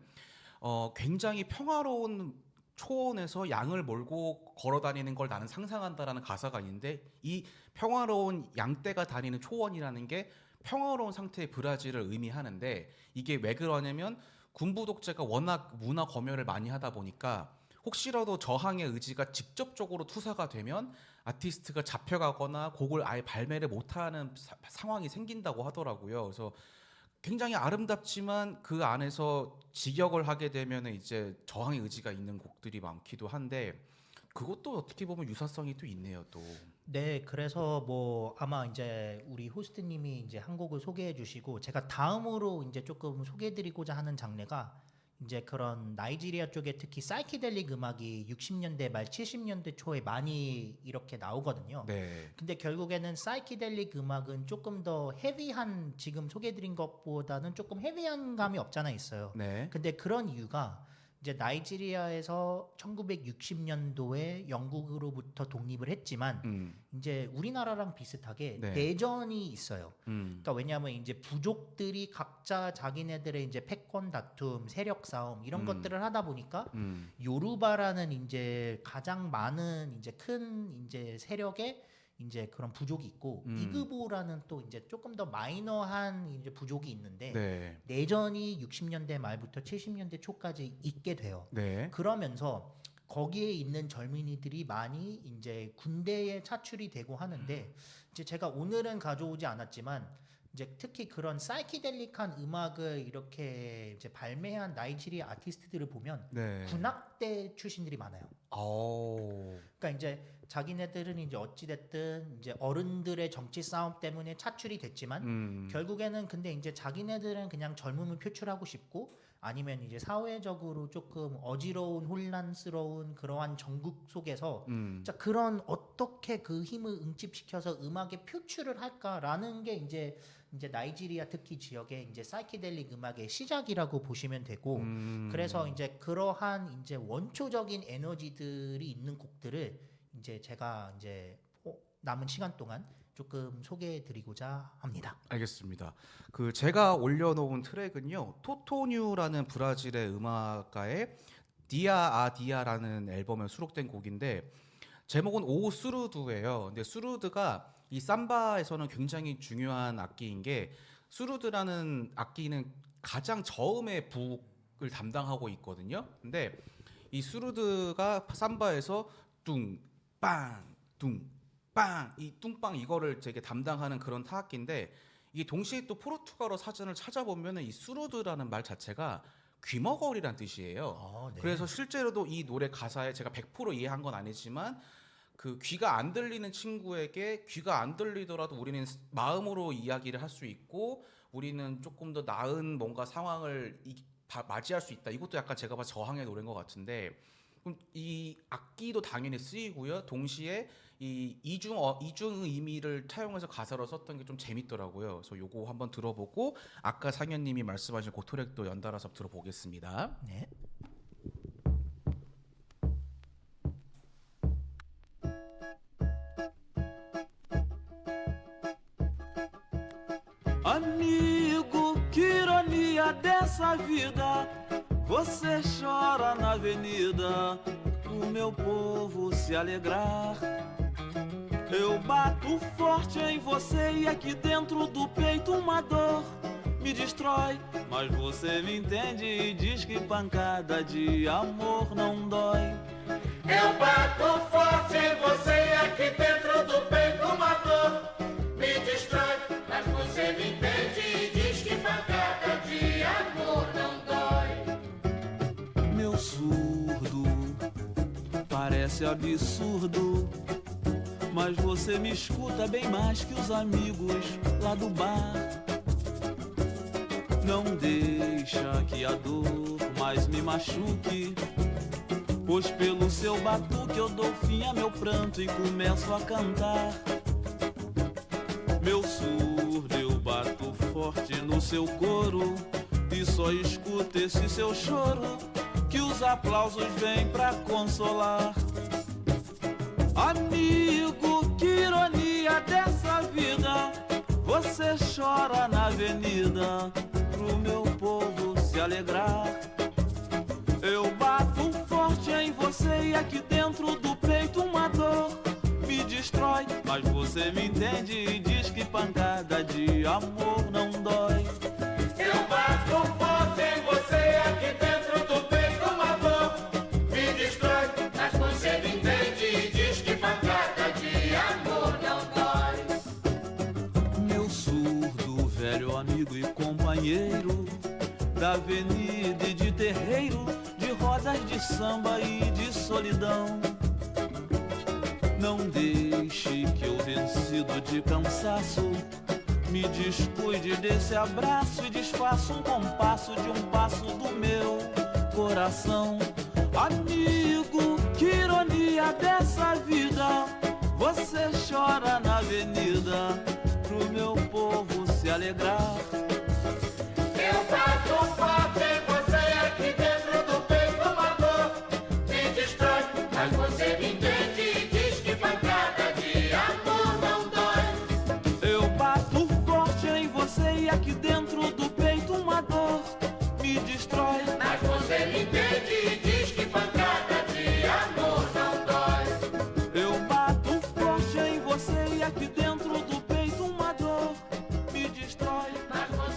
굉장히 평화로운 초원에서 양을 몰고 걸어 다니는 걸 나는 상상한다라는 가사가 있는데 이 평화로운 양떼가 다니는 초원이라는 게 평화로운 상태의 브라질을 의미하는데 이게 왜 그러냐면 군부 독재가 워낙 문화 검열을 많이 하다 보니까 혹시라도 저항의 의지가 직접적으로 투사가 되면 아티스트가 잡혀가거나 곡을 아예 발매를 못하는 상황이 생긴다고 하더라고요. 그래서 굉장히 아름답지만 그 안에서 직역을 하게 되면 이제 저항의 의지가 있는 곡들이 많기도 한데 그것도 어떻게 보면 유사성이 또 있네요, 또. 네, 그래서 뭐 아마 이제 우리 호스트님이 이제 한 곡을 소개해 주시고 제가 다음으로 이제 조금 소개해 드리고자 하는 장르가 이제 그런 나이지리아 쪽에 특히 사이키델릭 음악이 60년대 말 70년대 초에 많이 이렇게 나오거든요. 네. 근데 결국에는 사이키델릭 음악은 조금 더 헤비한 지금 소개해드린 것보다는 조금 헤비한 감이 없잖아 있어요. 네. 근데 그런 이유가 이제 나이지리아에서 1960년도에 영국으로부터 독립을 했지만 이제 우리나라랑 비슷하게 네. 내전이 있어요. 그러니까 왜냐하면 이제 부족들이 각자 자기네들의 이제 패권 다툼, 세력 싸움 이런 것들을 하다 보니까 요루바라는 이제 가장 많은 이제 큰 이제 세력의 이제 그런 부족이 있고 이그보라는 또 이제 조금 더 마이너한 이제 부족이 있는데 네. 내전이 60년대 말부터 70년대 초까지 있게 돼요. 네. 그러면서 거기에 있는 젊은이들이 많이 이제 군대에 차출이 되고 하는데 이제 제가 오늘은 가져오지 않았지만 이제 특히 그런 사이키델릭한 음악을 이렇게 이제 발매한 나이지리아 아티스트들을 보면 네. 군악대 출신들이 많아요. 오. 그러니까 이제 자기네들은 이제 어찌 됐든 이제 어른들의 정치 싸움 때문에 차출이 됐지만 결국에는 근데 이제 자기네들은 그냥 젊음을 표출하고 싶고 아니면 이제 사회적으로 조금 어지러운 혼란스러운 그러한 전국 속에서 자 그런 어떻게 그 힘을 응집시켜서 음악에 표출을 할까라는 게 이제 나이지리아 특히 지역의 이제 사이키델릭 음악의 시작이라고 보시면 되고 그래서 이제 그러한 이제 원초적인 에너지들이 있는 곡들을 이제 제가 이제 남은 시간 동안 조금 소개해드리고자 합니다. 알겠습니다. 그 제가 올려놓은 트랙은요, 토토뉴라는 브라질의 음악가의 디아 아 디아라는 앨범에 수록된 곡인데 제목은 오 수루드예요. 근데 수루드가 이 삼바에서는 굉장히 중요한 악기인 게 수루드라는 악기는 가장 저음의 북을 담당하고 있거든요. 근데 이 수루드가 삼바에서 뚱빵 뚱빵 이 뚱빵 이거를 되게 담당하는 그런 타악기인데 이게 동시에 또 포르투갈어 사전을 찾아보면은 이 수루드라는 말 자체가 귀머거리란 뜻이에요. 네. 그래서 실제로도 이 노래 가사에 제가 100% 이해한 건 아니지만 그 귀가 안 들리는 친구에게 귀가 안 들리더라도 우리는 마음으로 이야기를 할 수 있고 우리는 조금 더 나은 뭔가 상황을 맞이할 수 있다. 이것도 약간 제가 봐서 저항의 노래인 것 같은데 그럼 이 악기도 당연히 쓰이고요. 동시에 이 이중 의미를 차용해서 가사로 썼던 게 좀 재밌더라고요. 그래서 요거 한번 들어보고 아까 상현님이 말씀하신 고토렉도 연달아서 들어보겠습니다. 네. Amigo, que ironia dessa vida. Você chora na avenida, o meu povo se alegrar. Eu bato forte em você e aqui dentro do peito uma dor me destrói. Mas você me entende e diz que pancada de amor não dói. Eu bato forte em você e aqui dentro do peito uma dor me destrói. Mas você me entende e diz que pancada de amor não dói. Meu surdo parece absurdo, mas você me escuta bem mais que os amigos lá do bar. Não deixa que a dor mais me machuque, pois pelo seu batuque eu dou fim a meu pranto e começo a cantar. Meu surdo eu bato forte no seu coro e só escuto esse seu choro que os aplausos vêm pra consolar. Amigo, que ironia dessa vida. Você chora na avenida pro meu povo se alegrar. Eu bato forte em você e aqui dentro do peito uma dor me destrói. Mas você me entende e diz que pancada de amor não dói. Eu bato forte em você e aqui dentro do peito uma dor me destrói. Mas você me entende e diz que pancada de amor não dói. Meu surdo, velho amigo e companheiro da avenida e de terreiro, de rodas de samba e de solidão. Não deixe que eu, vencido de cansaço, me descuide desse abraço e desfaça um compasso de um passo do meu coração. Amigo, que ironia dessa vida. Você chora na avenida pro meu povo se alegrar. Eu bato forte em você e aqui dentro do peito uma dor me destrói. Mas você me entende e diz que pancada de amor não dói. Eu bato forte em você e aqui dentro do peito uma dor me destrói. Mas você me entende e diz que pancada de amor não dói. Eu bato forte em você e aqui dentro do peito uma dor me destrói. Mas você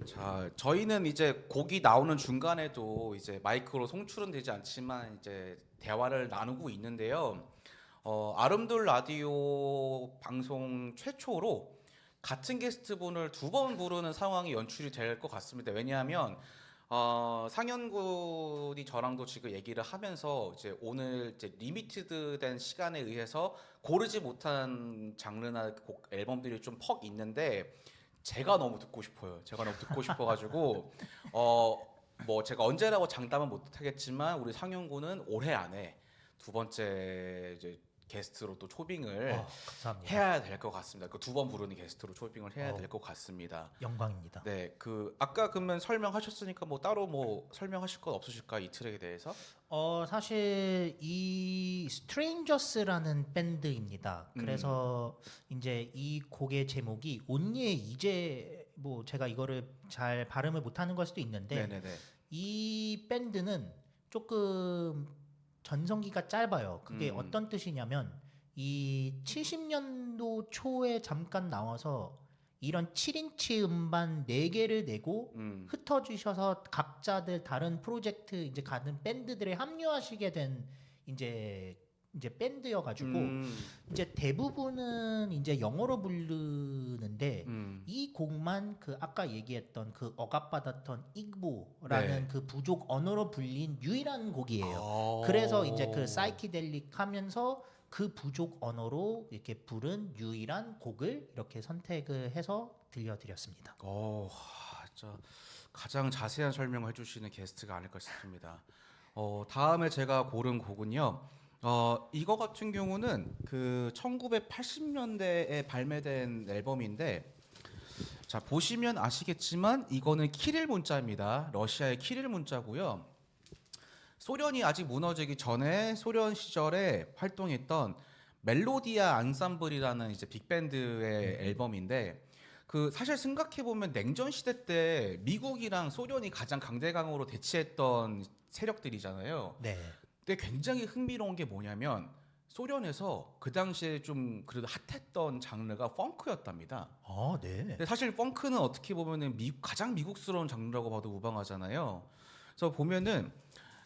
자, 저희는 이제 곡이 나오는 중간에도 이제 마이크로 송출은 되지 않지만 이제 대화를 나누고 있는데요. 아름돌 라디오 방송 최초로 같은 게스트분을 두 번 부르는 상황이 연출이 될 것 같습니다. 왜냐하면 상현군이 저랑도 지금 얘기를 하면서 이제 오늘 이제 리미티드된 시간에 의해서 고르지 못한 장르나 곡 앨범들이 좀 퍽 있는데 제가 너무 듣고 싶어요. 제가 너무 듣고 싶어가지고 뭐 제가 언제라고 장담은 못하겠지만 우리 상현군은 올해 안에 두 번째 이제 게스트로 또 초빙을 감사합니다. 해야 될 것 같습니다. 그 두 번 부르는 게스트로 초빙을 해야 될 것 같습니다. 영광입니다. 네, 그 아까 그러면 설명하셨으니까 뭐 따로 뭐 설명하실 건 없으실까 이 트랙에 대해서? 사실 이 스트레인저스라는 밴드입니다. 그래서 이제 이 곡의 제목이 온예 이제 뭐 제가 이거를 잘 발음을 못하는 걸 수도 있는데 네네네. 이 밴드는 조금 전성기가 짧아요. 그게 어떤 뜻이냐면 이 70년도 초에 잠깐 나와서 이런 7인치 음반 4개를 내고 흩어지셔서 각자들 다른 프로젝트 이제 가는 밴드들에 합류하시게 된 이제 밴드여가지고 이제 대부분은 이제 영어로 부르는데 이 곡만 그 아까 얘기했던 그 억압받았던 igbo라는 네. 그 부족 언어로 불린 유일한 곡이에요. 그래서 이제 그 사이키델릭 하면서 그 부족 언어로 이렇게 부른 유일한 곡을 이렇게 선택을 해서 들려드렸습니다. 진짜 가장 자세한 설명을 해주시는 게스트가 아닐까 싶습니다. 다음에 제가 고른 곡은요. 이거 같은 경우는 그 1980년대에 발매된 앨범인데, 자 보시면 아시겠지만 이거는 키릴 문자입니다. 러시아의 키릴 문자고요. 소련이 아직 무너지기 전에 소련 시절에 활동했던 멜로디아 안삼블이라는 이제 빅밴드의 앨범인데, 그 사실 생각해 보면 냉전 시대 때 미국이랑 소련이 가장 강대강으로 대치했던 세력들이잖아요. 네. 근데 굉장히 흥미로운 게 뭐냐면 소련에서 그 당시에 좀 그래도 핫했던 장르가 펑크였답니다. 네. 근데 사실 펑크는 어떻게 보면은 가장 미국스러운 장르라고 봐도 무방하잖아요. 그래서 보면은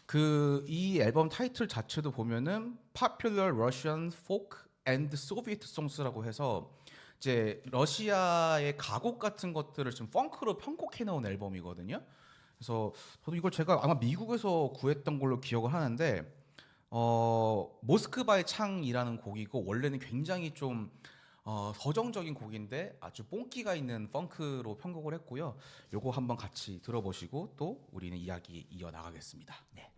그 이 앨범 타이틀 자체도 보면은 Popular Russian Folk and Soviet Songs라고 해서 이제 러시아의 가곡 같은 것들을 좀 펑크로 편곡해 놓은 앨범이거든요. 그래서 저도 이걸 제가 아마 미국에서 구했던 걸로 기억을 하는데 모스크바의 창이라는 곡이고, 원래는 굉장히 좀 서정적인 곡인데 아주 뽕기가 있는 펑크로 편곡을 했고요. 요거 한번 같이 들어보시고 또 우리는 이야기 이어 나가겠습니다. 네.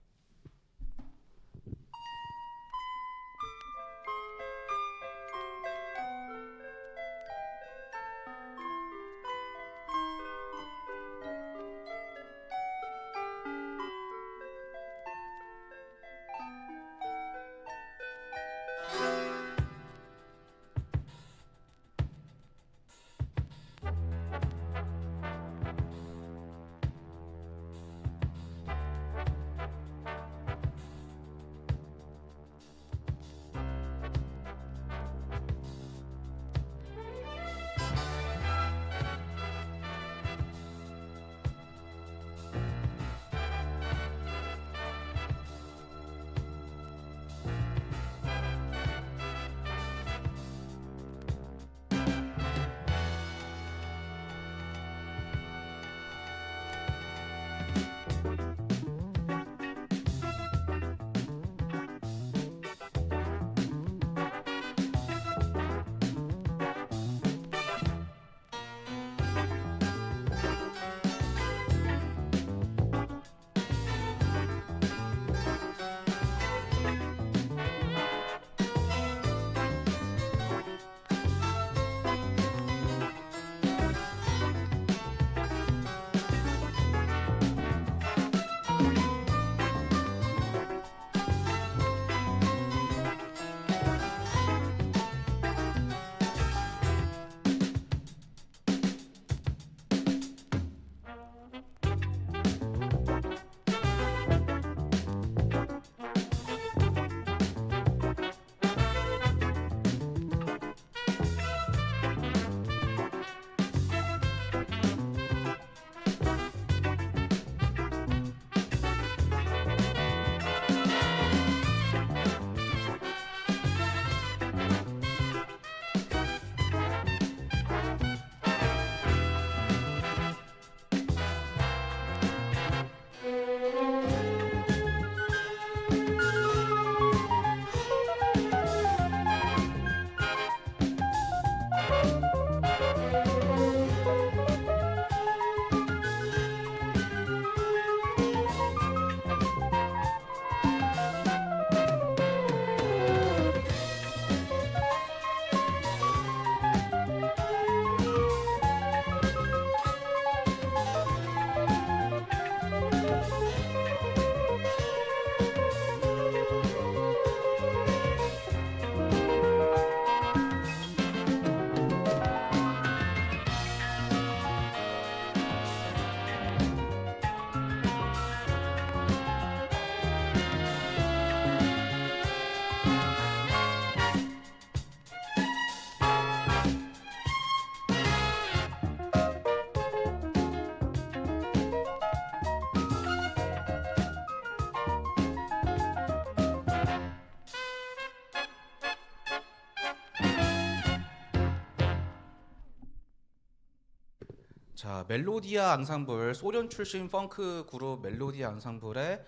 자, 멜로디아 앙상블, 소련 출신 펑크 그룹 멜로디아 앙상블의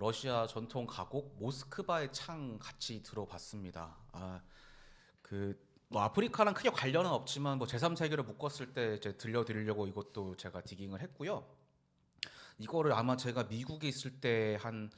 러시아 전통 가곡 모스크바의 창 같이 들어봤습니다. 뭐 아프리카랑 크게 관련은 없지만 뭐 제3세계를 묶었을 때 이제 들려드리려고 이것도 제가 디깅을 했고요. 이거를 아마 제가 미국에 있을 때 한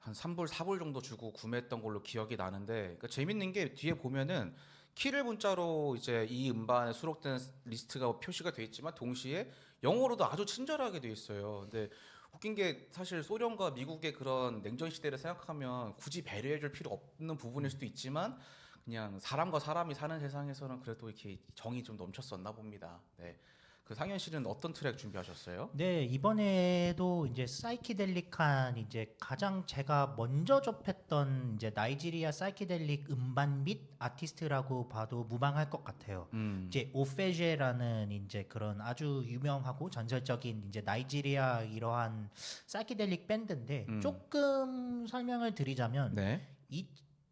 3불, 4불 정도 주고 구매했던 걸로 기억이 나는데, 그러니까 재밌는 게 뒤에 보면은 키를 문자로 이제 이 음반에 수록된 리스트가 표시가 돼 있지만 동시에 영어로도 아주 친절하게 돼 있어요. 근데 웃긴 게 사실 소련과 미국의 그런 냉전 시대를 생각하면 굳이 배려해줄 필요 없는 부분일 수도 있지만 그냥 사람과 사람이 사는 세상에서는 그래도 이렇게 정이 좀 넘쳤었나 봅니다. 네. 그 상현 씨는 어떤 트랙 준비하셨어요? 네, 이번에도 이제 사이키델릭한 이제 가장 제가 먼저 접했던 이제 나이지리아 사이키델릭 음반 및 아티스트라고 봐도 무방할 것 같아요. 이제 오페제라는 이제 그런 아주 유명하고 전설적인 이제 나이지리아 이러한 사이키델릭 밴드인데 조금 설명을 드리자면 네. 이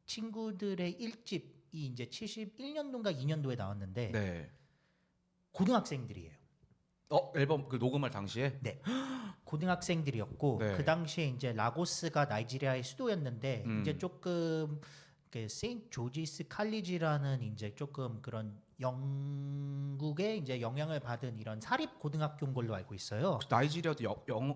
친구들의 1집이 이제 71년도인가 2년도에 나왔는데 네. 고등학생들이에요. 앨범 그 녹음할 당시에? 네. 고등학생들이었고 네. 그 당시에 이제 라고스가 나이지리아의 수도였는데 이제 조금 세인트 조지스 칼리지라는 이제 조금 그런 영국의 이제 영향을 받은 이런 사립 고등학교인 걸로 알고 있어요. 나이지리아도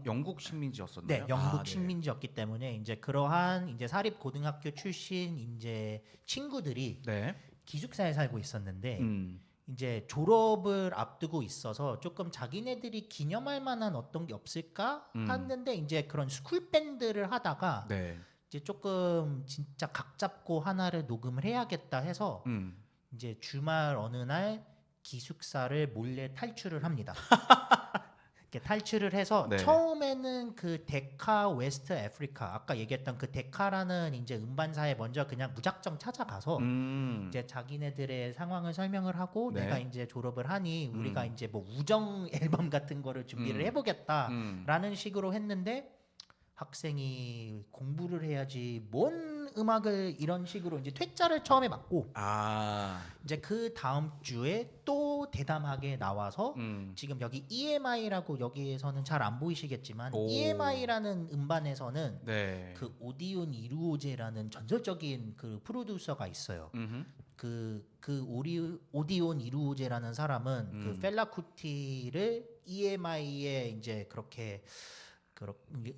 영국 식민지였었나요? 네, 영국 아, 네. 식민지였기 때문에 이제 그러한 이제 사립 고등학교 출신 이제 친구들이 네. 기숙사에 살고 있었는데 음. 이제 졸업을 앞두고 있어서 조금 자기네들이 기념할 만한 어떤 게 없을까 했는데 이제 그런 스쿨 밴드를 하다가 네. 이제 조금 진짜 각 잡고 하나를 녹음을 해야겠다 해서 이제 주말 어느 날 기숙사를 몰래 탈출을 합니다. 이렇게 탈출을 해서 네. 처음에는 그 데카 웨스트 아프리카 아까 얘기했던 그 데카라는 이제 음반사에 먼저 그냥 무작정 찾아가서 이제 자기네들의 상황을 설명을 하고 네. 내가 이제 졸업을 하니 우리가 이제 뭐 우정 앨범 같은 거를 준비를 해보겠다라는 식으로 했는데 학생이 공부를 해야지 뭔 음악을 이런 식으로 이제 퇴짜를 처음에 맞고 이제 그 다음 주에 또 대담하게 나와서 지금 여기 EMI라고 여기에서는 잘 안 보이시겠지만 오. EMI라는 음반에서는 네. 그 오디온 이루오제라는 전설적인 그 프로듀서가 있어요. 그 오디온 이루오제라는 사람은 그 펠라 쿠티를 EMI에 이제 그렇게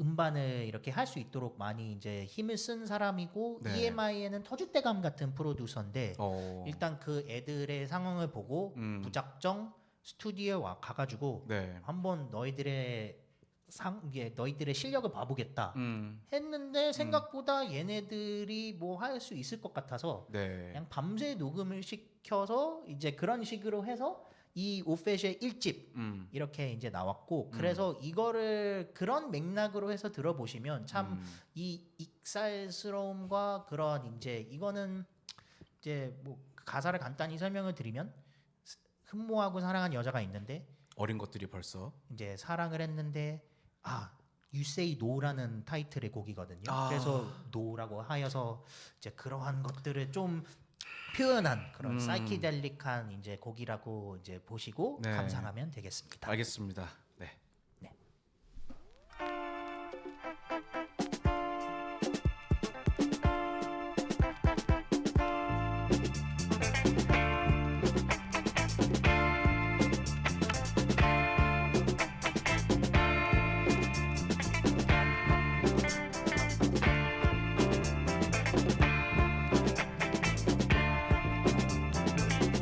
음반을 이렇게 할 수 있도록 많이 이제 힘을 쓴 사람이고 네. EMI에는 터줏대감 같은 프로듀서인데 어. 일단 그 애들의 상황을 보고 무작정 스튜디오에 가가지고 네. 한번 너희들의 실력을 봐보겠다 했는데 생각보다 얘네들이 뭐 할 수 있을 것 같아서 네. 그냥 밤새 녹음을 시켜서 이제 그런 식으로 해서 이 오페시의 1집 이렇게 이제 나왔고 그래서 이거를 그런 맥락으로 해서 들어보시면 참 이 익살스러움과 그런 이제 이거는 이제 뭐 가사를 간단히 설명을 드리면 흠모하고 사랑한 여자가 있는데 어린 것들이 벌써 이제 사랑을 했는데 You Say No라는 타이틀의 곡이거든요. 아. 그래서 No라고 하여서 이제 그러한 것들을 좀 표현한 그런 사이키델릭한 이제 곡이라고 이제 보시고 네. 감상하면 되겠습니다. 알겠습니다. 네. 네.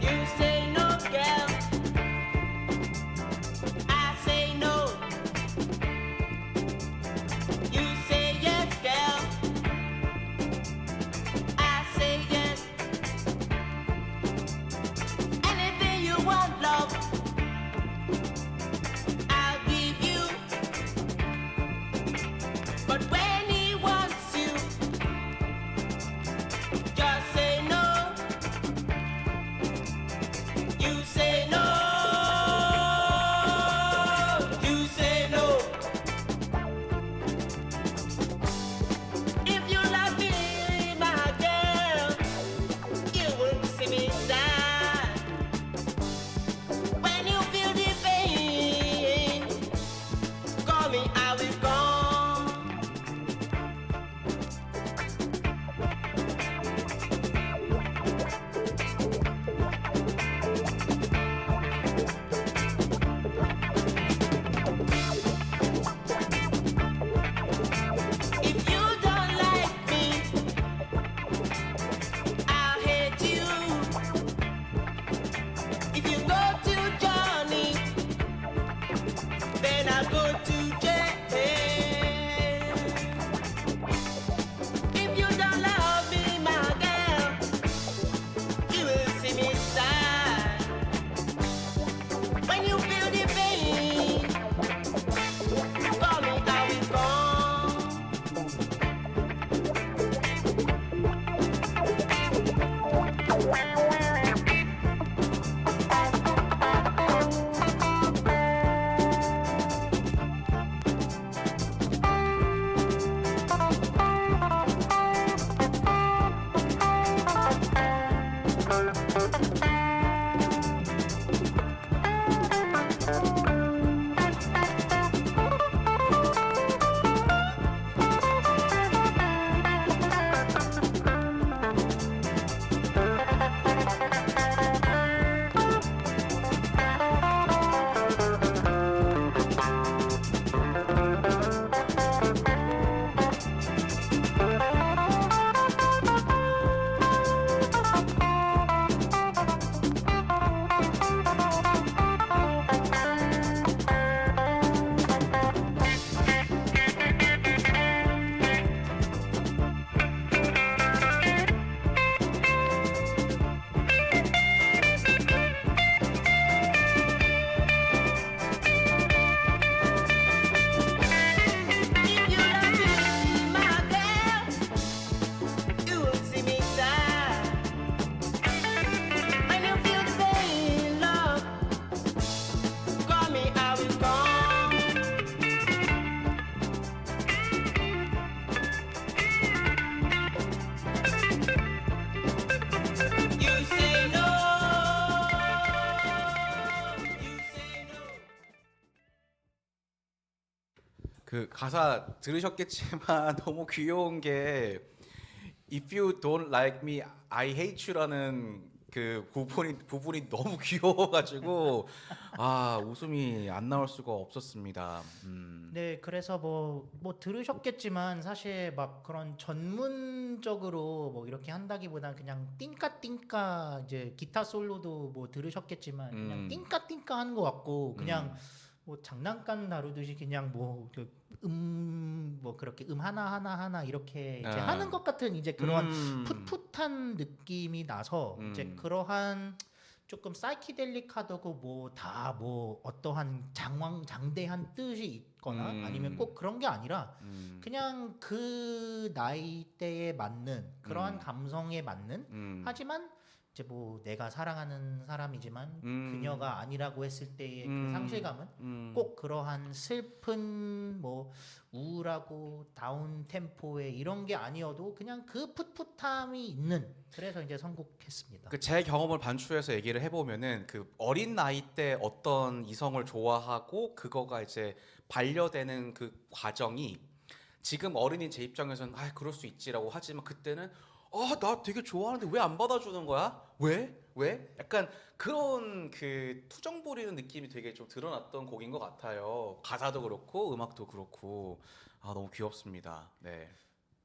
You say no, girl. I say If you love me, my girl, you will see me shine. When you feel the pain, love, call me, I will come. You say no, you say no. 그 가사 들으셨겠지만 너무 귀여운 게 If you don't like me, I hate you라는 그 부분이 너무 귀여워가지고 아 웃음이 안 나올 수가 없었습니다. 네, 그래서 뭐 들으셨겠지만 사실 막 그런 전문적으로 뭐 이렇게 한다기보단 그냥 띵까띵까 이제 기타 솔로도 뭐 들으셨겠지만 그냥 띵까띵까 하는 것 같고 그냥 뭐 장난감 다루듯이 그냥 뭐 그렇게 하나 이렇게 이제 아. 하는 것 같은 이제 그런 풋풋한 느낌이 나서 이제 그러한 조금 사이키델릭하다고 뭐 다 뭐 어떠한 장대한 뜻이 있거나 아니면 꼭 그런 게 아니라 그냥 그 나이대에 맞는 그러한 감성에 맞는 하지만 이제 뭐 내가 사랑하는 사람이지만 그녀가 아니라고 했을 때의 그 상실감은 꼭 그러한 슬픈 뭐 우울하고 다운 템포의 이런 게 아니어도 그냥 그 풋풋함이 있는 그래서 이제 선곡했습니다. 그 제 경험을 반추해서 얘기를 해보면은 그 어린 나이 때 어떤 이성을 좋아하고 그거가 이제 반려되는 그 과정이 지금 어른인 제 입장에서는 아 그럴 수 있지라고 하지만 그때는 나 되게 좋아하는데 왜 안 받아주는 거야? 왜? 약간 그런 그 투정 부리는 느낌이 되게 좀 드러났던 곡인 것 같아요. 가사도 그렇고 음악도 그렇고 너무 귀엽습니다. 네.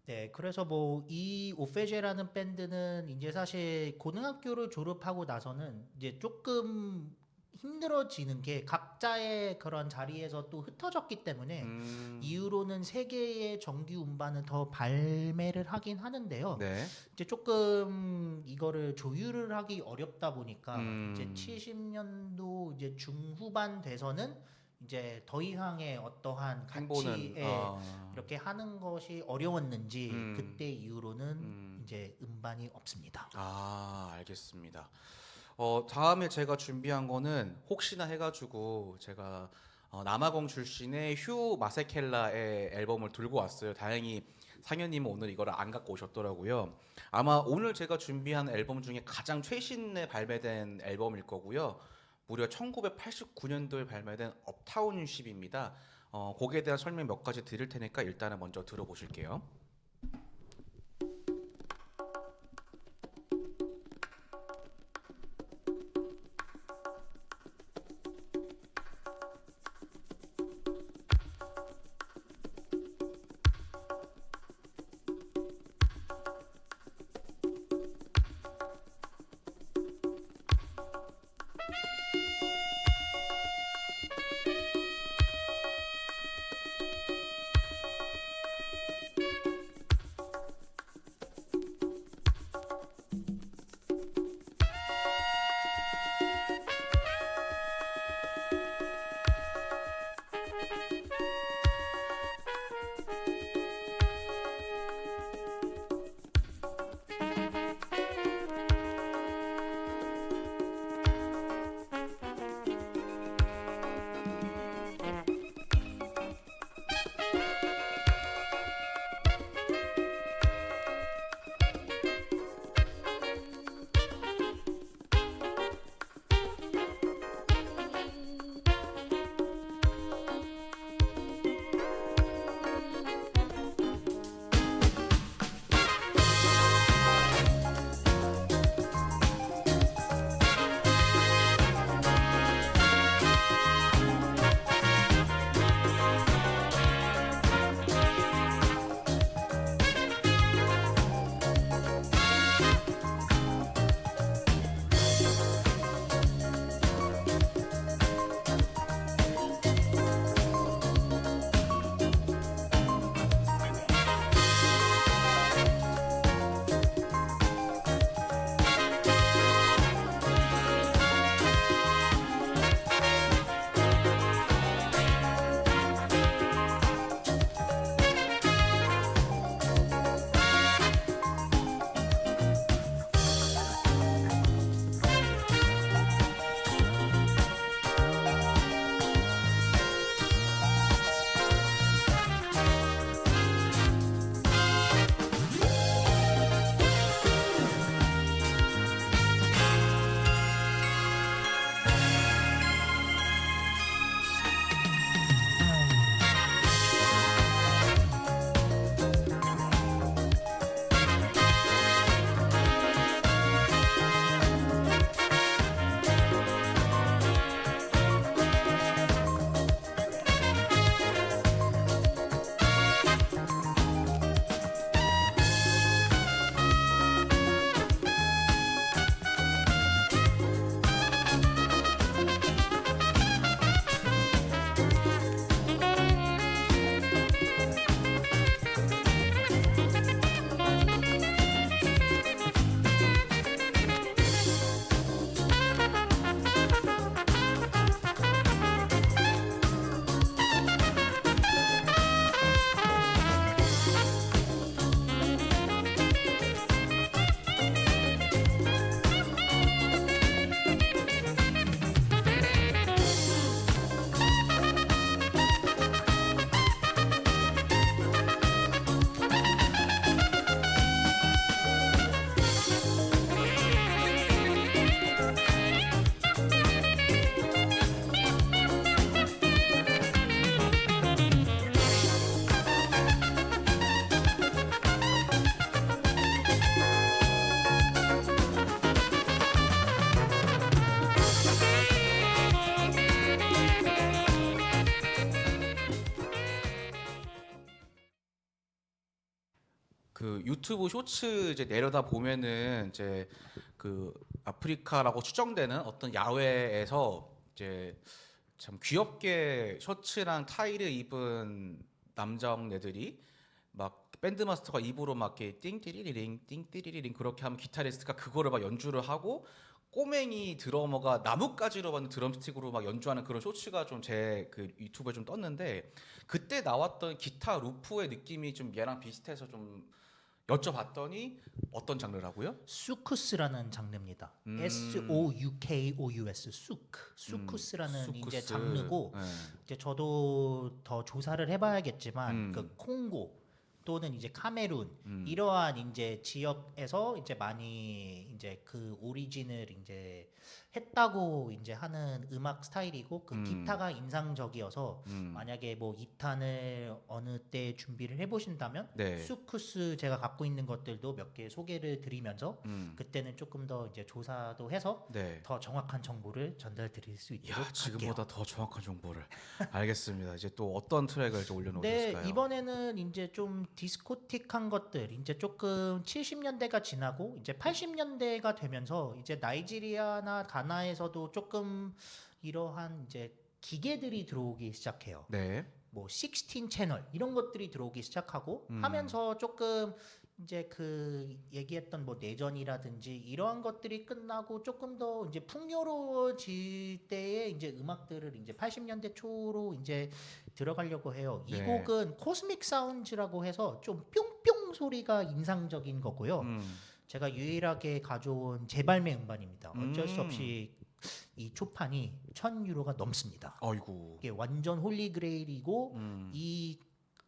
네, 그래서 뭐 이 오페제라는 밴드는 이제 사실 고등학교를 졸업하고 나서는 이제 조금 힘들어지는 게 각자의 그런 자리에서 또 흩어졌기 때문에 이후로는 세계의 정규 음반은 더 발매를 하긴 하는데요. 네. 이제 조금 이거를 조율을 하기 어렵다 보니까 이제 70년도 이제 중후반 돼서는 이제 더 이상의 어떠한 행보는 같이 이렇게 하는 것이 어려웠는지 그때 이후로는 이제 음반이 없습니다. 알겠습니다. 다음에 제가 준비한 거는 혹시나 해가지고 제가 남아공 출신의 휴 마세켈라의 앨범을 들고 왔어요. 다행히 상현님은 오늘 이거를 안 갖고 오셨더라고요. 아마 오늘 제가 준비한 앨범 중에 가장 최신에 발매된 앨범일 거고요. 무려 1989년도에 발매된 업타운십입니다. 곡에 대한 설명 몇 가지 드릴 테니까 일단은 먼저 들어보실게요. 유튜브 쇼츠 이제 내려다 보면은 이제 그 아프리카라고 추정되는 어떤 야외에서 이제 참 귀엽게 셔츠랑 타이를 입은 남자애들이 막 밴드 마스터가 입으로 막 이렇게 띵띠리리링 띵띠리리링 그렇게 하면 기타리스트가 그거를 막 연주를 하고 꼬맹이 드러머가 나뭇가지로 만든 드럼스틱으로 막 연주하는 그런 쇼츠가 좀 제 그 유튜브에 좀 떴는데 그때 나왔던 기타 루프의 느낌이 좀 얘랑 비슷해서 좀 여쭤봤더니 어떤 장르라고요? 수쿠스라는 장르입니다. SOUKOUS 수크. 수쿠스라는 이제 수쿠스. 장르고 네. 이제 저도 더 조사를 해봐야겠지만 음. 그 콩고 또는 이제 카메룬 이러한 이제 지역에서 이제 많이 이제 그 오리진을 이제 했다고 이제 하는 음악 스타일이고 그 기타가 인상적이어서 만약에 뭐 2탄을 어느 때 준비를 해보신다면 네. 수쿠스 제가 갖고 있는 것들도 몇 개 소개를 드리면서 그때는 조금 더 이제 조사도 해서 네. 더 정확한 정보를 전달 드릴 수 있도록 야, 할게요. 지금보다 더 정확한 정보를 알겠습니다. 이제 또 어떤 트랙을 좀 네, 올려놓으실까요? 이번에는 이제 좀 디스코틱한 것들, 이제 조금 70년대가 지나고 이제 80년대가 되면서 이제 나이지리아나 가나에서도 조금 이러한 이제 기계들이 들어오기 시작해요. 네. 뭐 16 채널 이런 것들이 들어오기 시작하고 하면서 조금 이제 그 얘기했던 뭐 내전이라든지 이러한 것들이 끝나고 조금 더 이제 풍요로워질 때에 이제 음악들을 이제 80년대 초로 이제 들어가려고 해요. 이 네. 곡은 코스믹 사운즈라고 해서 좀 뿅뿅 소리가 인상적인 거고요. 제가 유일하게 가져온 재발매 음반입니다. 어쩔 수 없이 이 초판이 1,000유로가 넘습니다. 아이고. 이게 완전 홀리그레일이고 이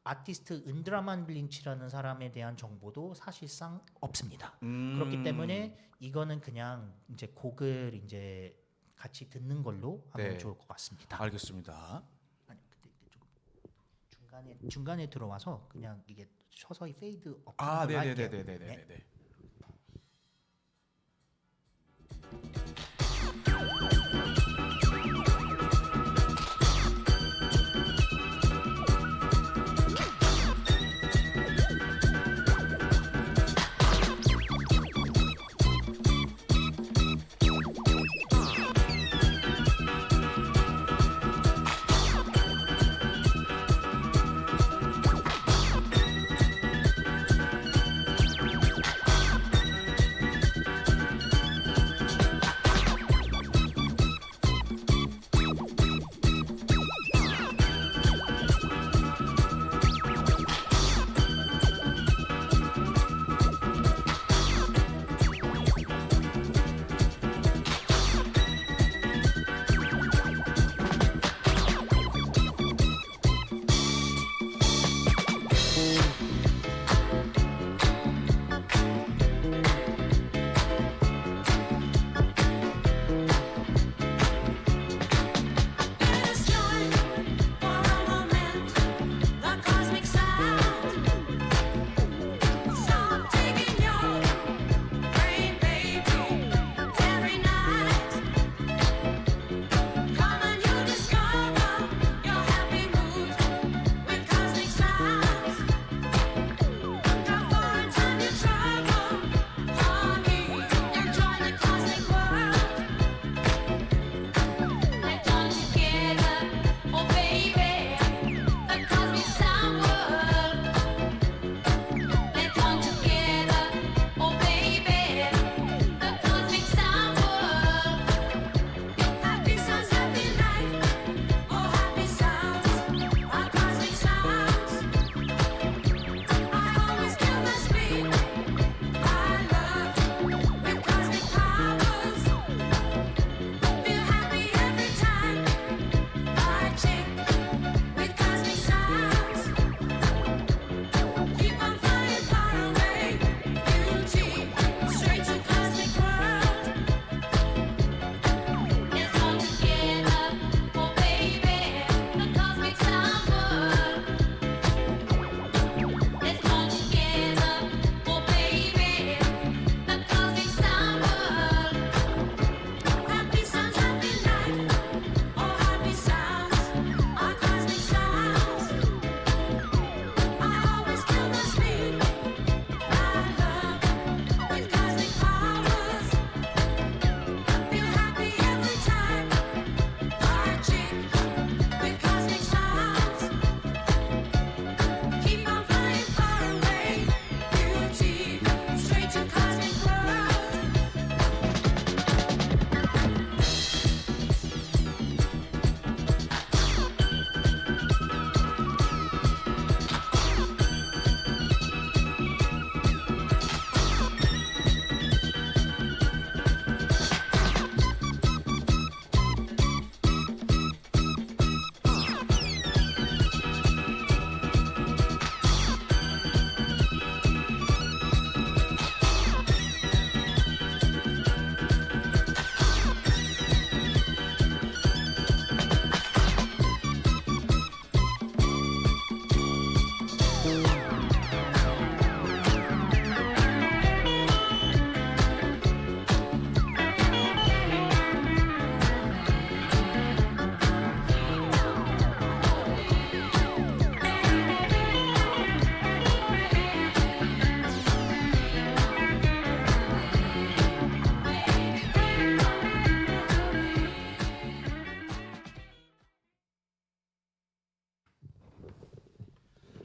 아티스트 은드라만 블린치라는 사람에 대한 정보도 사실상 없습니다. 그렇기 때문에 이거는 그냥 이제 곡을 이제 같이 듣는 걸로 하면 네. 좋을 것 같습니다. 알겠습니다. 아니 근데 이게 좀 중간에 들어와서 그냥 이게 서서히 페이드 업 아, 할게요. 네. 네네네네네네.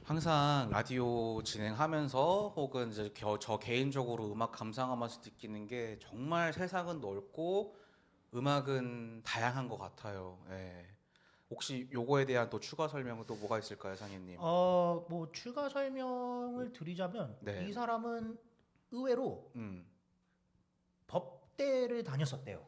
항상 라디오 진행하면서 혹은 이제 저 개인적으로 음악 감상하면서 느끼는 게 정말 세상은 넓고 음악은 다양한 것 같아요. 예. 혹시 요거에 대한 또 추가 설명은 또 뭐가 있을까요, 상현님? 뭐 추가 설명을 드리자면 네. 이 사람은 의외로 법대를 다녔었대요.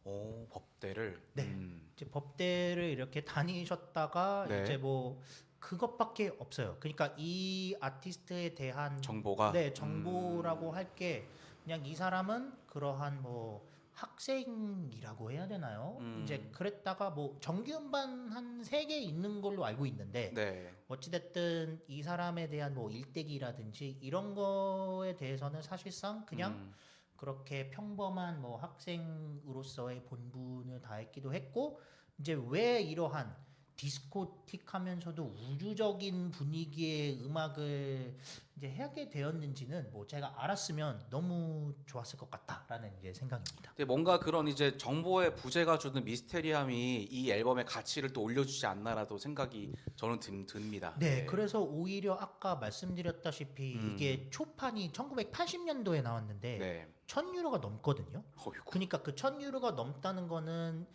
오, 법대를. 네. 이제 법대를 이렇게 다니셨다가 네. 이제 뭐 그것밖에 없어요. 그러니까 이 아티스트에 대한 정보가. 네, 정보라고 할 게 그냥 이 사람은 그러한 뭐 학생이라고 해야 되나요? 이제 그랬다가 뭐 정규 음반 한 3개 있는 걸로 알고 있는데 네. 어찌됐든 이 사람에 대한 뭐 일대기라든지 이런 거에 대해서는 사실상 그냥 그렇게 평범한 뭐 학생으로서의 본분을 다했기도 했고 이제 왜 이러한 디스코틱하면서도 우주적인 분위기의 음악을 이제 하게 되었는지는 뭐 제가 알았으면 너무 좋았을 것 같다라는 이제 생각입니다. 근데 뭔가 그런 이제 정보의 부재가 주는 미스테리함이 이 앨범의 가치를 또 올려주지 않나라도 생각이 저는 듭니다. 네, 그래서 오히려 아까 말씀드렸다시피 이게 초판이 1980년도에 나왔는데 네. 1000유로가 넘거든요. 어이구. 그러니까 그 1000유로가 넘다는 거는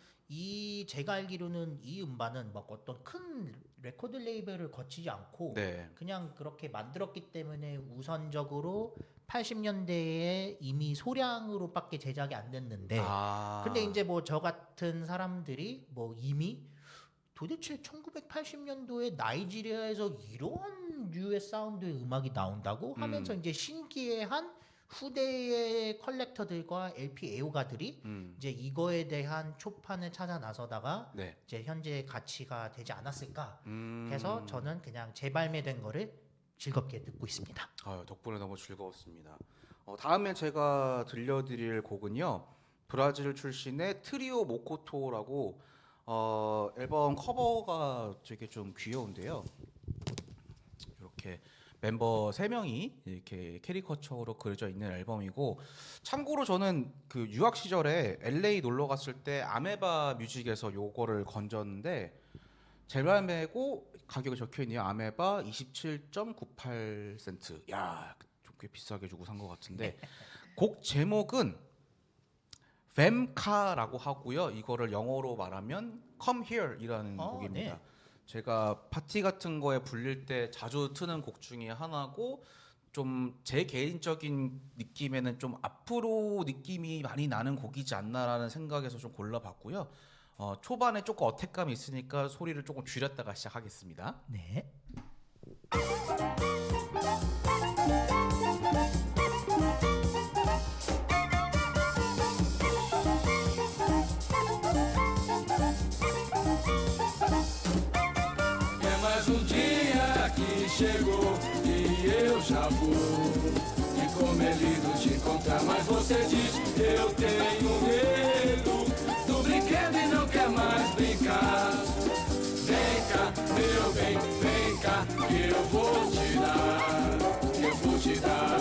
제가 알기로는 이 음반은 막 어떤 큰 레코드 레이블을 거치지 않고 네. 그냥 그렇게 만들었기 때문에 우선적으로 80년대에 이미 소량으로밖에 제작이 안 됐는데 근데 이제 뭐 저 같은 사람들이 뭐 이미 도대체 1980년도에 나이지리아에서 이러한 류의 사운드의 음악이 나온다고 하면서 이제 신기해한 후대의 컬렉터들과 LP 애호가들이 이제 이거에 대한 초판을 찾아 나서다가 네. 이제 현재 가치가 되지 않았을까 해서 저는 그냥 재발매된 거를 즐겁게 듣고 있습니다. 아유, 덕분에 너무 즐거웠습니다. 다음에 제가 들려드릴 곡은요, 브라질 출신의 트리오 모코토라고 앨범 커버가 되게 좀 귀여운데요. 이렇게 멤버 3명이 이렇게 캐리커처로 그려져 있는 앨범이고, 참고로 저는 그 유학 시절에 LA 놀러 갔을 때 아메바 뮤직에서 요거를 건졌는데 재발매고 가격이 적혀 있네요. 아메바 27.98센트. 야, 좀 꽤 비싸게 주고 산 것 같은데 곡 제목은 뱀카라고 하고요. 이거를 영어로 말하면 Come Here이라는 곡입니다. 네. 제가 파티 같은 거에 불릴 때 자주 트는 곡 중에 하나고 좀 제 개인적인 느낌에는 좀 앞으로 느낌이 많이 나는 곡이지 않나라는 생각에서 좀 골라봤고요. 초반에 조금 어택감이 있으니까 소리를 조금 줄였다가 시작하겠습니다. 네. É mais dia que chegou e eu já vou. E como é lindo te encontrar, mas você diz eu tenho medo do brinquedo e não quer mais brincar. Vem cá, meu bem, vem cá que eu vou te dar, eu vou te dar.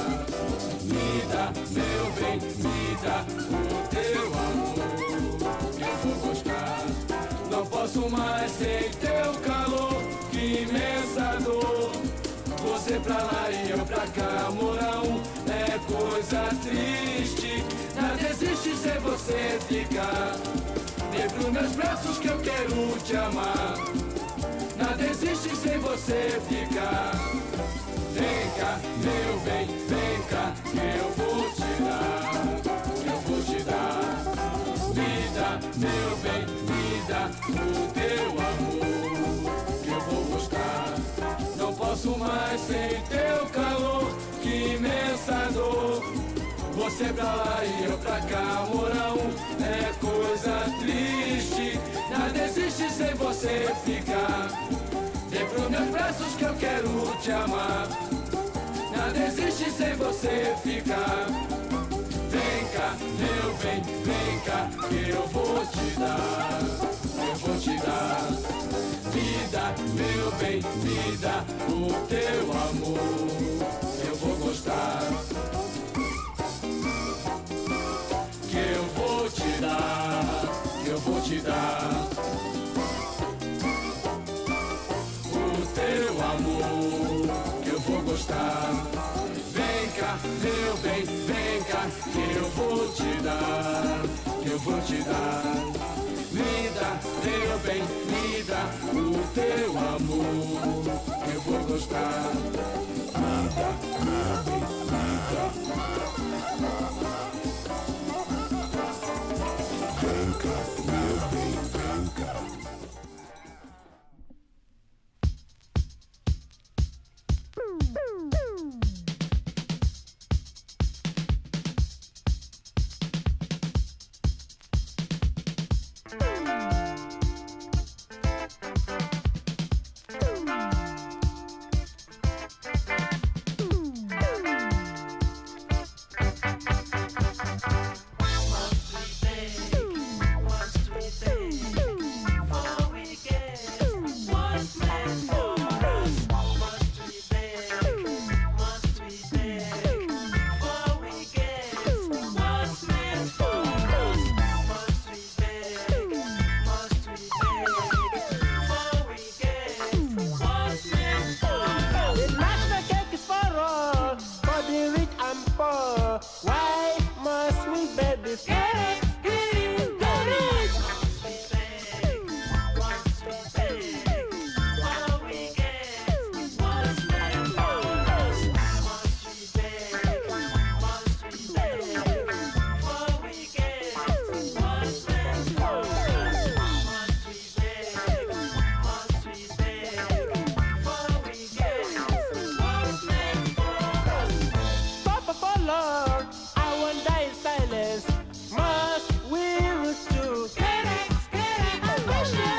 Me dá, meu bem, me dá o teu amor, eu vou gostar. Não posso mais sem teu calor, que imensa dor. Você pra lá e eu pra cá, morão, é coisa triste. Nada existe sem você ficar. Vem pros meus braços que eu quero te amar. Nada existe sem você ficar. Vem cá, meu bem, vem cá, que eu vou te dar, eu vou te dar. Me dá, meu bem, me dá o teu amor, que eu vou gostar. Não posso mais sem teu calor, que imensa dor. Você pra lá e eu pra cá, morão, é coisa triste. Nada existe sem você ficar. Vem pros meus braços que eu quero te amar. Nada existe sem você ficar. Vem cá, meu bem, vem cá, que eu vou te dar, eu vou te dar. Me dá, meu bem, me dá o teu amor, eu vou gostar. Que eu vou te dar, eu vou te dar o teu amor. eu vou te dar, eu vou te dar. Me dá, meu bem, me dá o teu amor, eu vou gostar. Me dá, meu bem, me dá. Vem cá, meu bem, vem cá. The national cake is for all, for the rich and poor. Why must we beg this? Get it, get it, get it. Papa for Lord, I won't die in silence. Must we root to get it, and push it.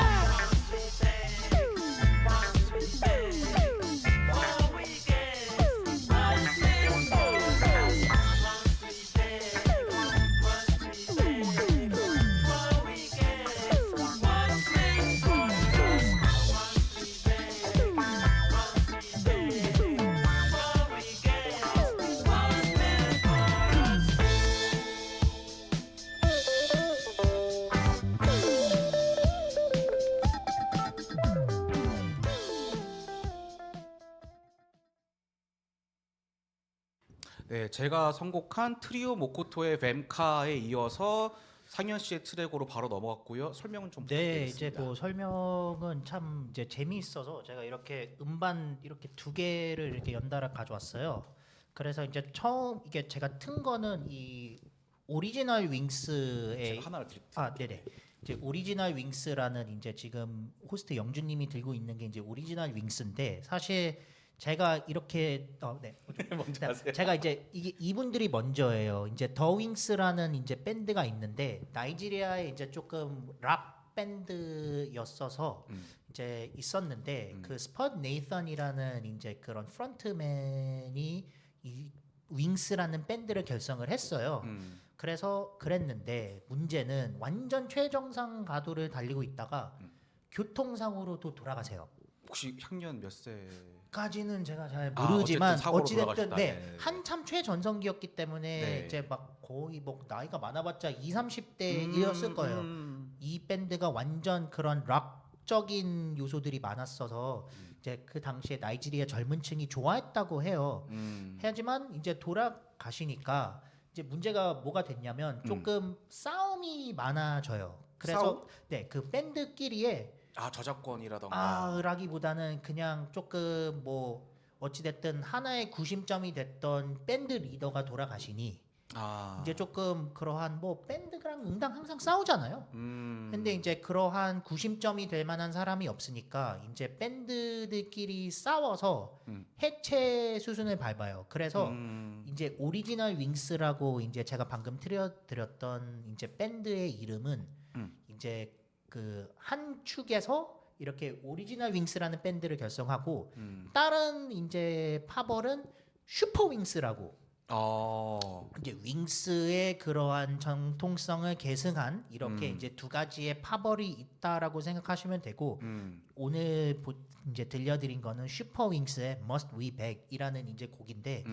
네, 제가 선곡한 트리오 모코토의 뱀카에 이어서 상현 씨의 트랙으로 바로 넘어갔고요. 설명은 좀 네, 이제 부탁드리겠습니다. 뭐 설명은 참 이제 재미있어서 제가 이렇게 음반 이렇게 두 개를 이렇게 연달아 가져왔어요. 그래서 이제 처음 이게 제가 튼 거는 이 오리지널 윙스의 제가 하나를 드릴게요. 네네. 이제 오리지널 윙스라는 이제 지금 호스트 영준님이 들고 있는 게 이제 오리지널 윙스인데 사실 제가 이렇게 먼저 하세요. 제가 이제 이분들이 먼저예요. 이제 더 윙스라는 이제 밴드가 있는데 나이지리아에 이제 조금 락 밴드였어서 이제 있었는데 그 스퍼드 네이선이라는 이제 그런 프론트맨이 이 윙스라는 밴드를 결성을 했어요. 그래서 그랬는데 문제는 완전 최정상 가도를 달리고 있다가 교통사고로도 돌아가세요. 혹시 향년 몇 세? 까지는 제가 잘 아, 모르지만 어쨌든 사고로 어찌됐든 돌아가셨다. 네, 네. 한참 최전성기였기 때문에 네. 이제 막 거의 뭐 나이가 많아봤자 20, 30대이었을 거예요. 이 밴드가 완전 그런 락적인 요소들이 많았어서 이제 그 당시에 나이지리아 젊은 층이 좋아했다고 해요. 하지만 이제 돌아가시니까 이제 문제가 뭐가 됐냐면 조금 싸움이 많아져요. 그래서 싸움? 네, 그 밴드끼리에 저작권이라던가. 라기보다는 그냥 조금 뭐 어찌됐든 하나의 구심점이 됐던 밴드 리더가 돌아가시니 이제 조금 그러한 뭐 밴드랑 응당 항상 싸우잖아요. 근데 이제 그러한 구심점이 될 만한 사람이 없으니까 이제 밴드들끼리 싸워서 해체 수순을 밟아요. 그래서 이제 오리지널 윙스라고 이제 제가 방금 틀어드렸던 이제 밴드의 이름은 이제 그 한 축에서 이렇게 오리지널 윙스라는 밴드를 결성하고 다른 이제 파벌은 슈퍼 윙스라고 이제 윙스의 그러한 정통성을 계승한 이렇게 이제 두 가지의 파벌이 있다라고 생각하시면 되고 오늘 이제 들려드린 거는 슈퍼 윙스의 Must We Back이라는 이제 곡인데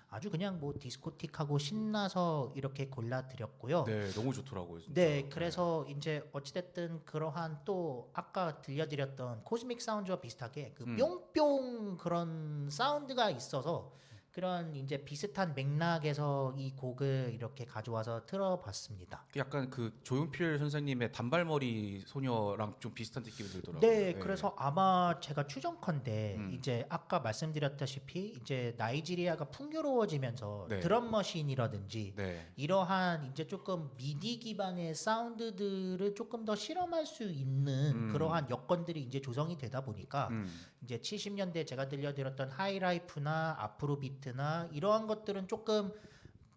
아주 그냥 뭐 디스코틱하고 신나서 이렇게 골라드렸고요. 네, 너무 좋더라고요. 진짜. 네, 그래서 이제 어찌됐든 그러한 또 아까 들려드렸던 코스믹 사운드와 비슷하게 그 뿅뿅 그런 사운드가 있어서 그런 이제 비슷한 맥락에서 이 곡을 이렇게 가져와서 틀어봤습니다. 약간 그 조용필 선생님의 단발머리 소녀랑 좀 비슷한 느낌이 들더라고요. 네, 그래서 아마 제가 추정컨대 음. 이제 아까 말씀드렸다시피 이제 나이지리아가 풍요로워지면서 네. 드럼 머신이라든지 네. 이러한 이제 조금 미디 기반의 사운드들을 조금 더 실험할 수 있는 그러한 여건들이 이제 조성이 되다 보니까 이제 70년대 제가 들려드렸던 하이라이프나 아프로비트나 이러한 것들은 조금